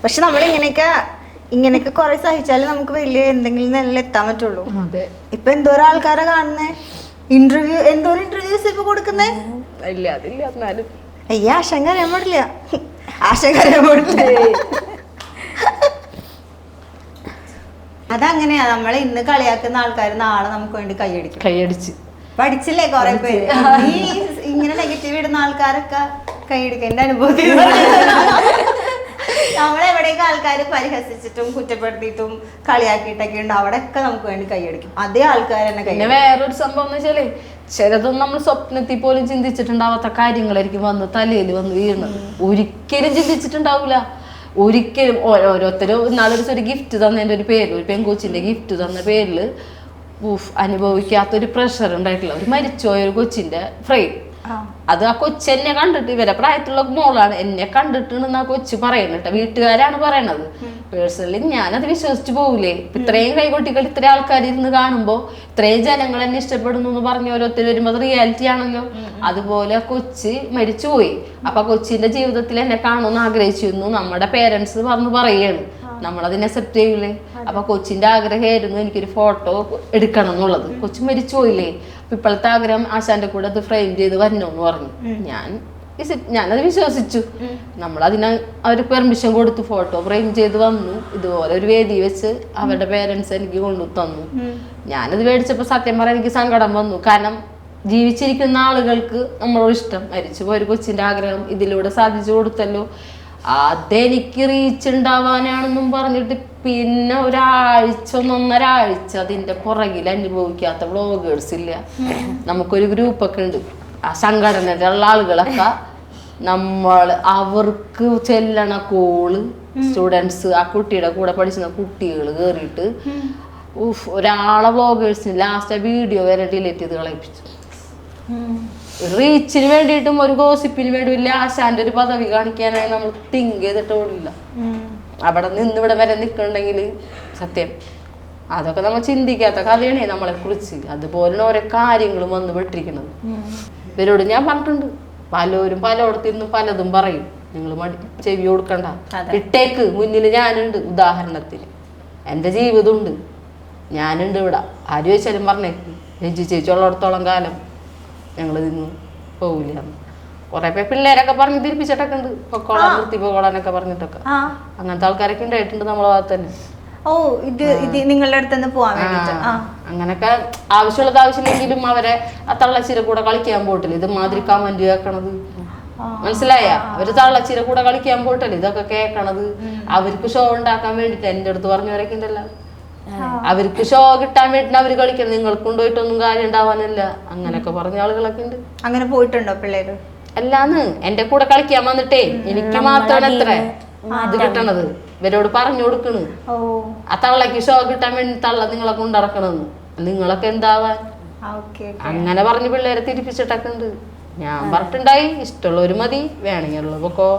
Speaker 1: പക്ഷെ നമ്മൾ ഇങ്ങനെയൊക്കെ കുറെ സഹിച്ചാലേ നമുക്ക് വലിയ എന്തെങ്കിലും നിലയിൽ എത്താൻ പറ്റുള്ളൂ.
Speaker 2: അതെ,
Speaker 1: ഇപ്പൊ എന്തോരം ആൾക്കാരെ കാണുന്നേ, എന്തോരം ഇന്റർവ്യൂസ് ഇപ്പൊ കൊടുക്കുന്നേ.
Speaker 2: ഇല്ല അതില്ല, എന്നാലും
Speaker 1: അയ്യ ആശങ്ക അറിയാൻ പാടില്ല, ആശങ്ക അറിയാൻ പാടില്ല. അതങ്ങനെയാ, നമ്മളെ ഇന്ന് കളിയാക്കുന്ന ആൾക്കാർ നാളെ നമുക്ക് വേണ്ടി
Speaker 2: കൈയടിച്ച്
Speaker 1: പഠിച്ചില്ലേ കുറെ പേര്. ഈ ഇങ്ങനെ നെഗറ്റീവ് ഇടുന്ന ആൾക്കാരൊക്കെ കൈയടിക്കുക. എന്റെ അനുഭവത്തിൽ നമ്മളെവിടെയൊക്കെ ആൾക്കാർ പരിഹസിച്ചിട്ടും കുറ്റപ്പെടുത്തിയിട്ടും കളിയാക്കിയിട്ടൊക്കെ ഉണ്ട്, അവിടെയൊക്കെ നമുക്ക് വേണ്ടി കൈയടിക്കും. അതേ ആൾക്കാർ തന്നെ
Speaker 2: പിന്നെ വേറൊരു സംഭവം എന്ന് വെച്ചാല് ചിലതൊന്നും നമ്മൾ സ്വപ്നത്തിൽ പോലും ചിന്തിച്ചിട്ടുണ്ടാവാത്ത കാര്യങ്ങളായിരിക്കും വന്ന് തലയിൽ വന്ന് വീഴുന്നത്. ഒരിക്കലും ചിന്തിച്ചിട്ടുണ്ടാവില്ല, ഒരിക്കലും. ഓരോരുത്തരും ഇന്നാളൊരു ഒരു ഗിഫ്റ്റ് തന്നതിൻ്റെ ഒരു പേരിൽ, ഒരു പെൺകൊച്ചിന്റെ ഗിഫ്റ്റ് തന്ന പേരിൽ അനുഭവിക്കാത്തൊരു പ്രഷർ ഉണ്ടായിട്ടില്ല. ഒരു മരിച്ചുപോയ ഒരു കൊച്ചിന്റെ ഫ്രെയിം, അത് ആ കൊച്ചെന്നെ കണ്ടിട്ട്, ഇവരെ പ്രായത്തിലുള്ള മോളാണ്, എന്നെ കണ്ടിട്ടാണ് ആ കൊച്ചു പറയുന്നുണ്ട്, വീട്ടുകാരാണ് പറയണത്. പേഴ്സണലി ഞാനത് വിശ്വസിച്ചു പോകൂലേ. ഇത്രയും കൈകൊട്ടികൾ ഇത്രയും ആൾക്കാർ ഇരുന്ന് കാണുമ്പോൾ ഇത്രയും ജനങ്ങൾ എന്നെ ഇഷ്ടപ്പെടുന്നു എന്ന് പറഞ്ഞ ഓരോരുത്തർ വരുമ്പോൾ അത് റിയാലിറ്റി ആണല്ലോ. അതുപോലെ കൊച്ച് മരിച്ചുപോയി. അപ്പൊ കൊച്ചിന്റെ ജീവിതത്തിൽ എന്നെ കാണുമെന്ന് ആഗ്രഹിച്ചിരുന്നു, നമ്മുടെ പേരൻസ് പറയാണ്, നമ്മളതിനെ അക്സെപ്റ്റ് ചെയ്യൂലേ. അപ്പൊ കൊച്ചിന്റെ ആഗ്രഹമായിരുന്നു എനിക്കൊരു ഫോട്ടോ എടുക്കണം എന്നുള്ളത്. കൊച്ചു മരിച്ചു പോയില്ലേ, അപ്പൊ ഇപ്പോഴത്തെ ആഗ്രഹം ആശാന്റെ കൂടെ അത് ഫ്രെയിം ചെയ്ത് വരണമെന്ന് പറഞ്ഞു. ഞാനത് വിശ്വസിച്ചു. നമ്മളതിന് അവർ പെർമിഷൻ കൊടുത്തു, ഫോട്ടോ ഫ്രെയിം ചെയ്ത് വന്നു. ഇതുപോലെ ഒരു വേദി വെച്ച് അവരുടെ പേരൻസ് എനിക്ക് കൊണ്ടു തന്നു. ഞാനത് മേടിച്ചപ്പോൾ സത്യം പറയാൻ എനിക്ക് സങ്കടം വന്നു. കാരണം ജീവിച്ചിരിക്കുന്ന ആളുകൾക്ക് നമ്മളോട് ഇഷ്ടം, മരിച്ചു പോയ ഒരു കൊച്ചിന്റെ ആഗ്രഹം ഇതിലൂടെ സാധിച്ചു കൊടുത്തല്ലോ. അതെനിക്ക് റീച്ച് ഉണ്ടാവാനാണെന്നും പറഞ്ഞിട്ട് പിന്നെ ഒന്നൊന്നര ആഴ്ച അതിന്റെ പുറകിൽ അനുഭവിക്കാത്ത വ്ളോഗേഴ്സ് ഇല്ല. നമുക്കൊരു ഗ്രൂപ്പൊക്കെ ഉണ്ട്, ആ സംഘടനയിലുള്ള ആളുകളൊക്കെ അവർക്ക് ചെല്ലണ കോള് സ്റ്റുഡൻസ്, ആ കുട്ടിയുടെ കൂടെ പഠിച്ചിരുന്ന കുട്ടികൾ കേറിയിട്ട് ഒരാളെ വ്ളോഗേഴ്സിന് ലാസ്റ്റ് വീഡിയോ വരെ ഡിലീറ്റ് ചെയ്ത് കളയിപ്പിച്ചു. റീച്ചിന് വേണ്ടിയിട്ടും ഒരു ഗോസിപ്പിന് വേണ്ടി വലിയ ആശാന്റെ ഒരു പദവി കാണിക്കാനായി നമ്മൾ തിങ്ക് ചെയ്തിട്ട് ഓടില്ല. അവിടെ നിന്ന് ഇവിടെ വരെ നിൽക്കണമെങ്കിൽ സത്യം അതൊക്കെ നമ്മൾ ചിന്തിക്കാത്ത കഥയാണേ നമ്മളെ കുറിച്ച്. അതുപോലെ ഓരോ കാര്യങ്ങളും വന്ന് പെട്ടിരിക്കുന്നത്. ഇവരോട് ഞാൻ പറഞ്ഞിട്ടുണ്ട്, പലരും പലയിടത്തിരുന്ന് പലതും പറയും, നിങ്ങൾ ചെവി കൊടുക്കണ്ട, ഇട്ടേക്ക്. മുന്നിൽ ഞാനുണ്ട്, ഉദാഹരണത്തിന് എൻ്റെ ജീവിതമുണ്ട്, ഞാനുണ്ട് ഇവിടെ. ആര് ചോദിച്ചാലും പറഞ്ഞേക്ക്, രജി ചേച്ചി ഉള്ളിടത്തോളം കാലം ഞങ്ങൾ നിന്ന് പോവില്ല. കുറെ പേര് പിള്ളേരൊക്കെ പറഞ്ഞ് തിരിപ്പിച്ചിട്ടൊക്കെ ഉണ്ട്, പൊക്കോളാൻ നിർത്തി പൊക്കോളാനൊക്കെ പറഞ്ഞിട്ടൊക്കെ. അങ്ങനത്തെ ആൾക്കാരൊക്കെ ഉണ്ടായിട്ടുണ്ട് നമ്മളെ ഭാഗത്ത് തന്നെ.
Speaker 1: ഓ ഇത് നിങ്ങളുടെ അടുത്തുനിന്ന് പോവാൻ വേണ്ടിട്ട്
Speaker 2: അങ്ങനൊക്കെ ആവശ്യമുള്ളത് ആവശ്യമില്ലെങ്കിലും അവരെ ആ തള്ളച്ചീര കൂടെ കളിക്കാൻ പോയിട്ടില്ല ഇത് മാതിരി കമന്റ് കേൾക്കണത്. മനസ്സിലായ? അവര് തള്ളച്ചീര കൂടെ കളിക്കാൻ പോയിട്ടല്ലേ ഇതൊക്കെ കേൾക്കണത്. അവർക്ക് ഷോ ഉണ്ടാക്കാൻ വേണ്ടിട്ട് എന്റെ അടുത്ത് പറഞ്ഞവരൊക്കെ ഉണ്ടല്ലോ, അവർക്ക് ഷോ കിട്ടാൻ വേണ്ടി അവര് കളിക്കണം, നിങ്ങൾക്ക് കൊണ്ടുപോയിട്ടൊന്നും കാര്യം ഉണ്ടാവാനല്ല, അങ്ങനൊക്കെ പറഞ്ഞ ആളുകളൊക്കെ ഉണ്ട്.
Speaker 1: അങ്ങനെ പോയിട്ടുണ്ടോ പിള്ളേര്?
Speaker 2: അല്ലാന്ന് എന്റെ കൂടെ കളിക്കാൻ വന്നിട്ടേ എനിക്ക് മാത്രമാണ് എത്ര ഇത് കിട്ടണത്. ഇവരോട് പറഞ്ഞു കൊടുക്കണ് ആ തള്ളക്ക് ഷോ കിട്ടാൻ വേണ്ടി തള്ള നിങ്ങളെ കൊണ്ടിറക്കണെന്ന്, നിങ്ങളൊക്കെ എന്താവാൻ. അങ്ങനെ പറഞ്ഞ് പിള്ളേരെ തിരിപ്പിച്ചിട്ടൊക്കെ ഉണ്ട്. ഞാൻ പറഞ്ഞിട്ടുണ്ടായി ഇഷ്ടമുള്ളവര് മതി, വേണമെങ്കിലുള്ള പൊക്കോ,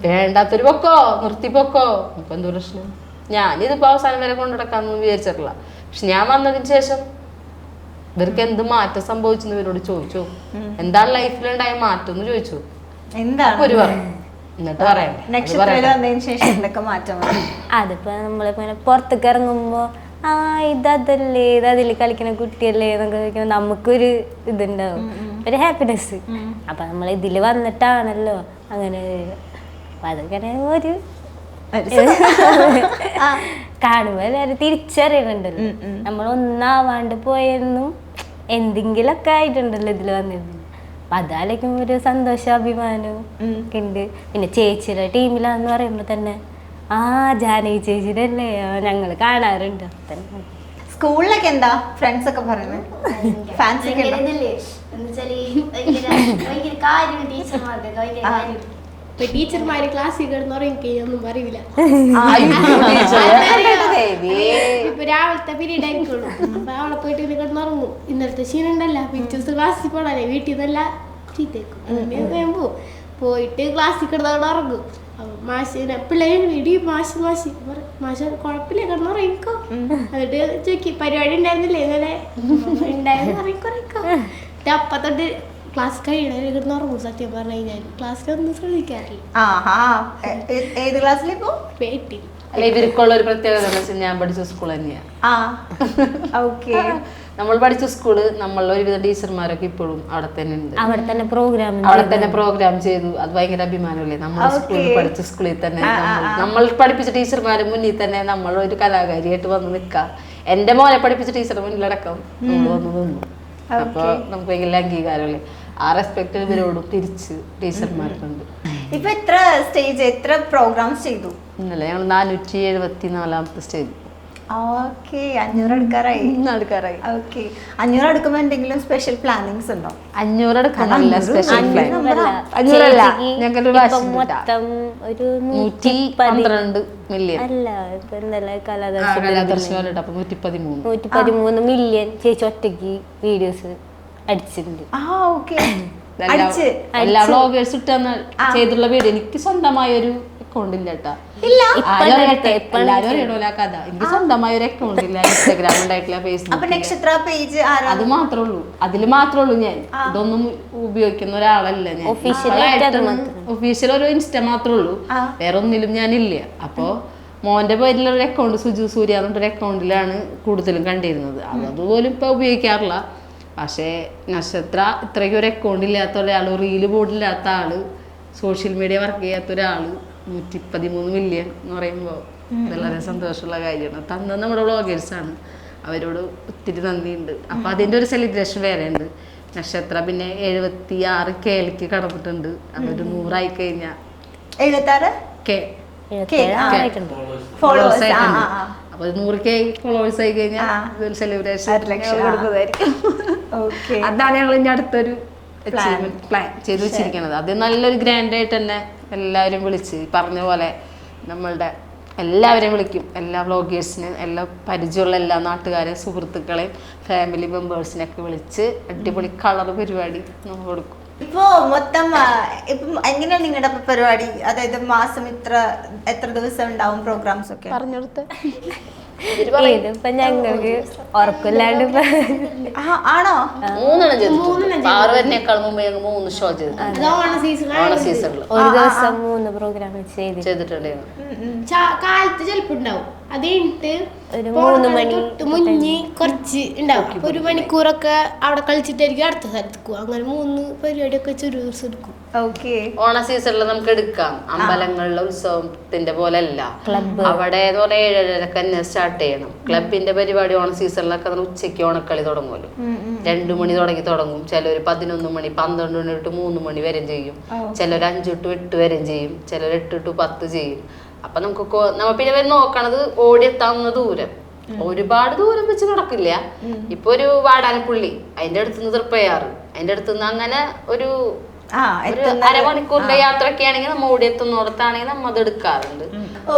Speaker 2: വേണ്ടാത്തൊരു പൊക്കോ, നിർത്തി പൊക്കോ, നമുക്ക് എന്ത് പ്രശ്നം. ഞാനിതിപ്പോ അവസാനം വരെ കൊണ്ടുനടക്കാന്നൊന്നും വിചാരിച്ചിട്ടില്ല. പക്ഷെ ഞാൻ വന്നതിന് ശേഷം ഇവർക്ക് എന്ത് മാറ്റം സംഭവിച്ചെന്ന് ഇവരോട് ചോദിച്ചു, എന്താണ് ലൈഫിലുണ്ടായ മാറ്റം എന്ന് ചോദിച്ചു. ഒരു പറഞ്ഞു എന്നിട്ട് പറയാം
Speaker 3: അതിപ്പോ നമ്മളിപ്പോ പുറത്തേക്ക് ഇറങ്ങുമ്പോ ഇതല്ലേ ഇതിൽ കളിക്കുന്ന കുട്ടിയല്ലേ എന്നൊക്കെ ചോദിക്കുമ്പോ നമുക്കൊരു ഇതുണ്ടാവും, ഒരു ഹാപ്പിനെസ്. അപ്പൊ നമ്മൾ ഇതില് വന്നിട്ടാണല്ലോ അങ്ങനെ. അപ്പൊ അതങ്ങനെ ഒരു കാണുമ്പോ എല്ലാരും തിരിച്ചറിയണുണ്ടല്ലോ നമ്മൾ ഒന്നാവാണ്ട് പോയെന്നും എന്തെങ്കിലൊക്കെ ആയിട്ടുണ്ടല്ലോ ഇതില് വന്നിരുന്നു. അപ്പൊ അതാലേക്കും ഒരു സന്തോഷം അഭിമാനവും ഒക്കെ ഉണ്ട്. പിന്നെ ചേച്ചിയുടെ ടീമിലാന്ന് പറയുമ്പോ തന്നെ ജാനകി ചേച്ചിയുടെ അല്ലേ ഞങ്ങൾ കാണാറുണ്ട്.
Speaker 1: സ്കൂളിലൊക്കെ എന്താ ഫ്രണ്ട്സ് ഒക്കെ പറയുന്നത്? ഫാൻസ്
Speaker 5: ടീച്ചർമാര് ക്ലാസ്സിൽ കിടന്നുറങ്ങിയൊന്നും പറയൂല. ഇപ്പൊ രാവിലത്തെ പീരീഡ് ആയിരിക്കുള്ളൂ, അപ്പൊ അവളെ പോയിട്ട് കിടന്നുറങ്ങും. ഇന്നലത്തെ ക്ഷീണം ഉണ്ടല്ല, പിറ്റേ ദിവസം ക്ലാസ്സിൽ പോണല്ലേ, വീട്ടിൽ നിന്നല്ല ചീത്തേക്കും. ഞാൻ പോയിട്ട് ക്ലാസ്സിൽ കിടന്നവിടെ ഉറങ്ങും. മാഷിനെ പിള്ളേര് വീടി മാഷ് കുഴപ്പമില്ല കിടന്നുറങ്ങിക്കോ. എന്നിട്ട് ചോദിക്കും പരിപാടി ഉണ്ടായിരുന്നില്ലേ ഇന്നലെ ഉണ്ടായിരുന്നു, അറിയിക്കോ. അപ്പൊ തൊട്ട് ക്ലാസ് കഴിയണേ കിടന്നുറങ്ങും. സത്യം പറഞ്ഞു കഴിഞ്ഞാൽ ക്ലാസ്സിലൊന്നും ശ്രദ്ധിക്കാറില്ല.
Speaker 1: ഏത് ക്ലാസ്സിലിപ്പോ?
Speaker 5: പേട്ടി.
Speaker 2: അല്ല ഇവർക്കുള്ള ഒരു പ്രത്യേകത ഞാൻ പഠിച്ച സ്കൂൾ തന്നെയാണ്. നമ്മൾ പഠിച്ച സ്കൂള് നമ്മളുടെ ഒരുവിധ ടീച്ചർമാരൊക്കെ ഇപ്പോഴും അവിടെ തന്നെ ഉണ്ട്. അവിടെ തന്നെ പ്രോഗ്രാം ചെയ്തു. അത് ഭയങ്കര അഭിമാനമല്ലേ, നമ്മൾ സ്കൂളിൽ പഠിച്ച സ്കൂളിൽ തന്നെ നമ്മൾ പഠിപ്പിച്ച ടീച്ചർമാരുടെ മുന്നിൽ തന്നെ നമ്മൾ ഒരു കലാകാരിയായിട്ട് വന്ന് നിൽക്കാം. എന്റെ മോനെ പഠിപ്പിച്ച ടീച്ചറുടെ മുന്നിലടക്കം നമ്മൾ വന്ന് നിന്നു. അപ്പൊ നമുക്ക് ഭയങ്കര അംഗീകാരമല്ലേ. ആ റെസ്പെക്ട് ഇവരോടും തിരിച്ച് ടീച്ചർമാർക്കുണ്ട്.
Speaker 1: ഇപ്പൊ എത്ര പ്രോഗ്രാംസ് ചെയ്തു?
Speaker 2: ഇന്നലെ ഞങ്ങൾ 474ാമത്തെ സ്റ്റേജ്.
Speaker 1: 500 അടുക്കാറായി. 500 അടുക്കുമ്പോ എന്തെങ്കിലും സ്പെഷ്യൽ പ്ലാനിങ്സ് ഉണ്ടോ?
Speaker 2: 500 അടുക്കാനല്ല സ്പെഷ്യൽ പ്ലാൻ. 500 ഞങ്ങൾക്ക് 112 മില്യൺ കലാദർശനം. അപ്പൊ
Speaker 3: 113 മില്യൺ ചേച്ചി ഒറ്റയ്ക്ക് വീഡിയോസ് അടിച്ചിട്ടുണ്ട്.
Speaker 2: എല്ലാ വ്ളോഗേഴ്സ് ഇട്ടെന്ന് ചെയ്തുള്ള വീഡിയോ. എനിക്ക് സ്വന്തമായ ഒരു അക്കൗണ്ട് ഇല്ല കേട്ടാ. എല്ലാരും അറിയണോല കഥ. എനിക്ക് സ്വന്തമായ ഒരു അക്കൗണ്ട് ഇല്ല, ഇൻസ്റ്റാഗ്രാം ഉണ്ടായിട്ടില്ല, ഫേസ്ബുക്ക്. അത് മാത്രമേ ഉള്ളൂ, അതില് മാത്രമേ ഉള്ളൂ. ഞാൻ ഇതൊന്നും ഉപയോഗിക്കുന്ന ഒരാളല്ല. ഞാൻ ഒഫീഷ്യൽ ഒരു ഇൻസ്റ്റ മാത്രമേ ഉള്ളൂ, വേറെ ഒന്നിലും ഞാനില്ല. അപ്പോ മോന്റെ പേരിലൊരു അക്കൗണ്ട് സുജു സൂര്യ എന്നൊരു അക്കൗണ്ടിലാണ് കൂടുതലും കണ്ടിരുന്നത്. അതുപോലും ഇപ്പൊ ഉപയോഗിക്കാറില്ല. പക്ഷേ നക്ഷത്ര ഇത്രയ്ക്ക് ഒരു അക്കൗണ്ട് ഇല്ലാത്ത ഒരാൾ, റീല് ബോർഡില്ലാത്ത ആള്, സോഷ്യൽ മീഡിയ വർക്ക് ചെയ്യാത്ത ഒരാള് 113 മില്യൺ എന്ന് പറയുമ്പോൾ വളരെ സന്തോഷമുള്ള കാര്യമാണ്. തന്നത് നമ്മുടെ വ്ളോഗേഴ്സാണ്, അവരോട് ഒത്തിരി നന്ദിയുണ്ട്. അപ്പം അതിൻ്റെ ഒരു സെലിബ്രേഷൻ വേറെ ഉണ്ട്. നക്ഷത്ര പിന്നെ 76K കടന്നിട്ടുണ്ട്. അതൊരു 100 ആയി കഴിഞ്ഞാൽ 76K ഫോളോവേഴ്സ് ആയിട്ടുണ്ട്. അപ്പൊ 100K ഫോളോവേഴ്സ് ആയി കഴിഞ്ഞാൽ സെലിബ്രേഷൻ അതാണ് ഞങ്ങൾ ഇനി അടുത്തൊരു പ്ലാൻ ചെയ്ത് വെച്ചിരിക്കുന്നത്. അത് നല്ലൊരു ഗ്രാൻഡായിട്ട് തന്നെ എല്ലാവരും വിളിച്ച് പറഞ്ഞ പോലെ നമ്മളുടെ എല്ലാവരെയും വിളിക്കും. എല്ലാ വ്ളോഗേഴ്സിനും, എല്ലാ പരിചയമുള്ള എല്ലാ നാട്ടുകാരെയും, സുഹൃത്തുക്കളെയും, ഫാമിലി മെമ്പേഴ്സിനൊക്കെ വിളിച്ച് അടിപൊളി കളർ പരിപാടി നമ്മൾ കൊടുക്കും.
Speaker 1: ഇപ്പോ മൊത്തം ഇപ്പം എങ്ങനെയാണ് നിങ്ങളുടെ പരിപാടി? അതായത് മാസം എത്ര ദിവസം ഉണ്ടാവും പ്രോഗ്രാംസ് ഒക്കെ പറഞ്ഞെടുത്ത്?
Speaker 3: ഇതിപ്പോ ഞങ്ങൾക്ക് ഉറപ്പില്ലാണ്ട്
Speaker 1: ആണോ?
Speaker 2: 3 ഷോ ചെയ്തിട്ടുണ്ട്.
Speaker 3: ഒരു ദിവസം 3 പ്രോഗ്രാം ചെയ്തിട്ടുണ്ട്.
Speaker 5: കാലത്ത് ചിലപ്പോ ഉണ്ടാവും. അത് കഴിഞ്ഞിട്ട്
Speaker 3: ഒരു 3 മണി
Speaker 5: മുന്നേ കുറച്ച് ഉണ്ടാവും. അപ്പൊ 1 മണിക്കൂറൊക്കെ അവിടെ കളിച്ചിട്ടായിരിക്കും അടുത്ത സ്ഥലത്ത് പോകും. അങ്ങനെ 3 പരിപാടിയൊക്കെ വെച്ച് ഒരു ദിവസം എടുക്കും.
Speaker 1: ഓക്കെ.
Speaker 2: ഓണ സീസണിൽ നമുക്ക് എടുക്കാം. അമ്പലങ്ങളിലെ ഉത്സവത്തിന്റെ പോലെ അല്ല. അവിടെ എന്ന് പറഞ്ഞാൽ 7:30 തന്നെ സ്റ്റാർട്ട് ചെയ്യണം. ക്ലബിന്റെ പരിപാടി ഓണ സീസണിലൊക്കെ ഉച്ചയ്ക്ക് ഓണക്കളി തുടങ്ങുമല്ലോ. 2 മണി തുടങ്ങും. ചിലർ 11 മണി 12 മണി തൊട്ട് 3 മണി വരെ ചെയ്യും. ചിലർ 5 to 8 വരെ ചെയ്യും. ചിലർ 8 to 10 ചെയ്യും. അപ്പൊ നമുക്ക് നമ്മ പിന്നെ നോക്കണത് ഓടിയെത്താവുന്ന ദൂരം. ഒരുപാട് ദൂരം വെച്ച് നടക്കില്ല. ഇപ്പൊ ഒരു വാടാനപ്പുള്ളി, അതിന്റെ അടുത്തുനിന്ന് തൃപ്പയാറ്, അതിന്റെ അടുത്തുനിന്ന് അങ്ങനെ ഒരു അരമണിക്കൂറിന്റെ യാത്രയൊക്കെ ആണെങ്കിൽ നമ്മ ഓടിയെത്തുന്നിടത്താണെങ്കിൽ നമ്മ അത് എടുക്കാറുണ്ട്.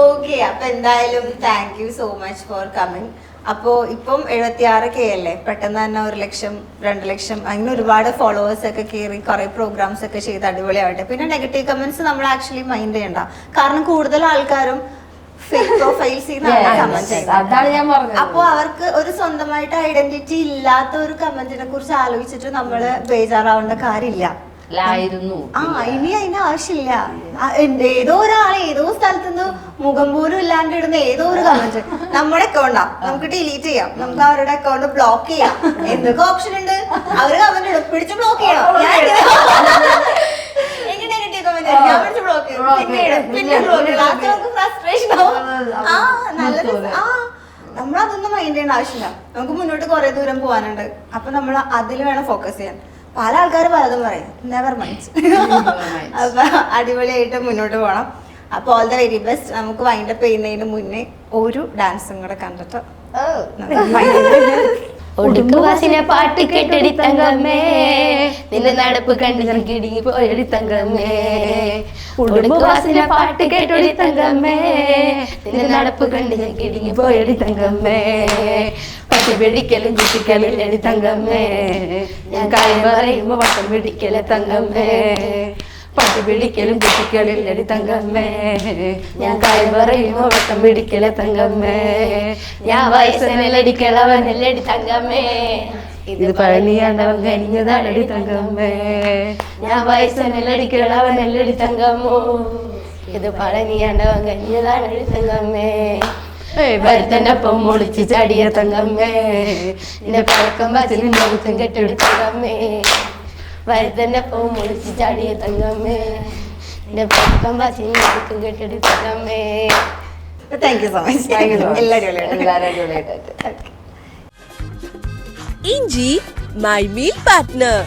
Speaker 1: ഓക്കെ. അപ്പൊ എന്തായാലും thank you so much for coming. അപ്പോ ഇപ്പം 76K അല്ലേ, പെട്ടെന്ന് തന്നെ 1 ലക്ഷം 2 ലക്ഷം അങ്ങനെ ഒരുപാട് ഫോളോവേഴ്സ് ഒക്കെ കയറി കുറെ പ്രോഗ്രാംസ് ഒക്കെ ചെയ്ത് അടിപൊളിയാവട്ടെ. പിന്നെ നെഗറ്റീവ് കമന്റ്സ് നമ്മൾ ആക്ച്വലി മൈൻഡ് ചെയ്യണ്ട. കാരണം കൂടുതൽ ആൾക്കാരും ഫേക്ക് പ്രൊഫൈൽസ് കമന്റ് ചെയ്യുന്നത്. അപ്പൊ അവർക്ക് ഒരു സ്വന്തമായിട്ട് ഐഡന്റിറ്റി ഇല്ലാത്ത ഒരു കമന്റിനെ കുറിച്ച് ആലോചിച്ചിട്ട് നമ്മള് ബേജാറാവേണ്ട കാര്യമില്ല. ഇനി അതിന്റെ ആവശ്യമില്ല. ഏതോ ഒരാളെ ഏതോ സ്ഥലത്തുനിന്ന് മുഖം പോലും ഇല്ലാണ്ട് ഇടുന്ന ഏതോ ഒരു കമന്റ് നമ്മുടെ അക്കൗണ്ടാ, നമുക്ക് ഡിലീറ്റ് ചെയ്യാം, നമുക്ക് അവരുടെ അക്കൗണ്ട് ബ്ലോക്ക് ചെയ്യാം. എന്തൊക്കെ ഓപ്ഷൻ ഉണ്ട്. അവര് കമന്റ് ഇടും, പിടിച്ച് ബ്ലോക്ക് ചെയ്യണം. നമ്മളതൊന്നും മൈൻഡ് ചെയ്യേണ്ട ആവശ്യമില്ല. നമുക്ക് മുന്നോട്ട് കുറെ ദൂരം പോകാനുണ്ട്. അപ്പൊ നമ്മൾ അതിൽ വേണം ഫോക്കസ് ചെയ്യാൻ. പല ആൾക്കാർ പലതും പറയും, നെവർ മൈൻഡ്. അപ്പൊ അടിപൊളിയായിട്ട് മുന്നോട്ട് പോകണം. അപ്പൊ ഓൾ ദ വെരി ബെസ്റ്റ്. നമുക്ക് വൈൻഡപ്പ് ചെയ്യുന്നതിന് മുന്നേ ഒരു ഡാൻസും കൂടെ കണ്ടിട്ട്
Speaker 3: ഒടുക്കുവാസിനെ പാട്ട് കേട്ടടി തങ്കമ്മേ, നിന്റെ നടപ്പ് കണ്ട് ഞാൻ കിടുങ്ങി പോയടി തങ്കമ്മേ. ഒടുക്കുവാസിനെ പാട്ട് കേട്ടടി തങ്കമ്മേ, നിന്റെ നടപ്പ് കണ്ട് ഞാൻ കിടുങ്ങി പോയടി തങ്കമ്മേ. പട്ടി പിടിക്കലും ചുറ്റിക്കലും എടി തങ്കമ്മേ, ഞാൻ കാര്യം പറയുമ്പോ വട്ടം പിടിക്കലെ തങ്കമ്മേ. പട്ടി പിടിക്കലും ചുറ്റിക്കലും എടി തങ്കമ്മേ, ഞാൻ കാര്യം പറയുമ്പോ വട്ടം പിടിക്കലെ തങ്കമ്മേ. ഞാൻ വയസ്സനല്ലടിക്കളവനല്ലടി തങ്കമ്മേ, ഇത് പഴനിയാണ്ടവൻ കഴിഞ്ഞതാണടി തങ്കമ്മേ. ഞാൻ വയസ്സനല്ലടിക്കളവനല്ലടി തങ്കമ്മോ, ഇത് പഴനിയാണ്ടവൻ കഴിഞ്ഞതാണടി തങ്കമ്മേ. ഭരതന്റെ ഒപ്പം ഒളിച്ച് ചാടിയ തങ്കമ്മേ, നിന്റെ പഴക്കം പച്ചനും മുഖത്തും കെട്ടെടുത്ത തങ്കമ്മേ. ഭരതന്റെ ഒപ്പം ഒളിച്ച് ചാടിയ തങ്കമ്മേ, നിന്റെ പഴക്കം പച്ചനും മുഖത്തും കെട്ടെടുത്ത തങ്കമ്മേ.
Speaker 1: Thank you so much.
Speaker 4: ഇഞ്ചി മൈ മീൽ പാർട്ട്ണർ.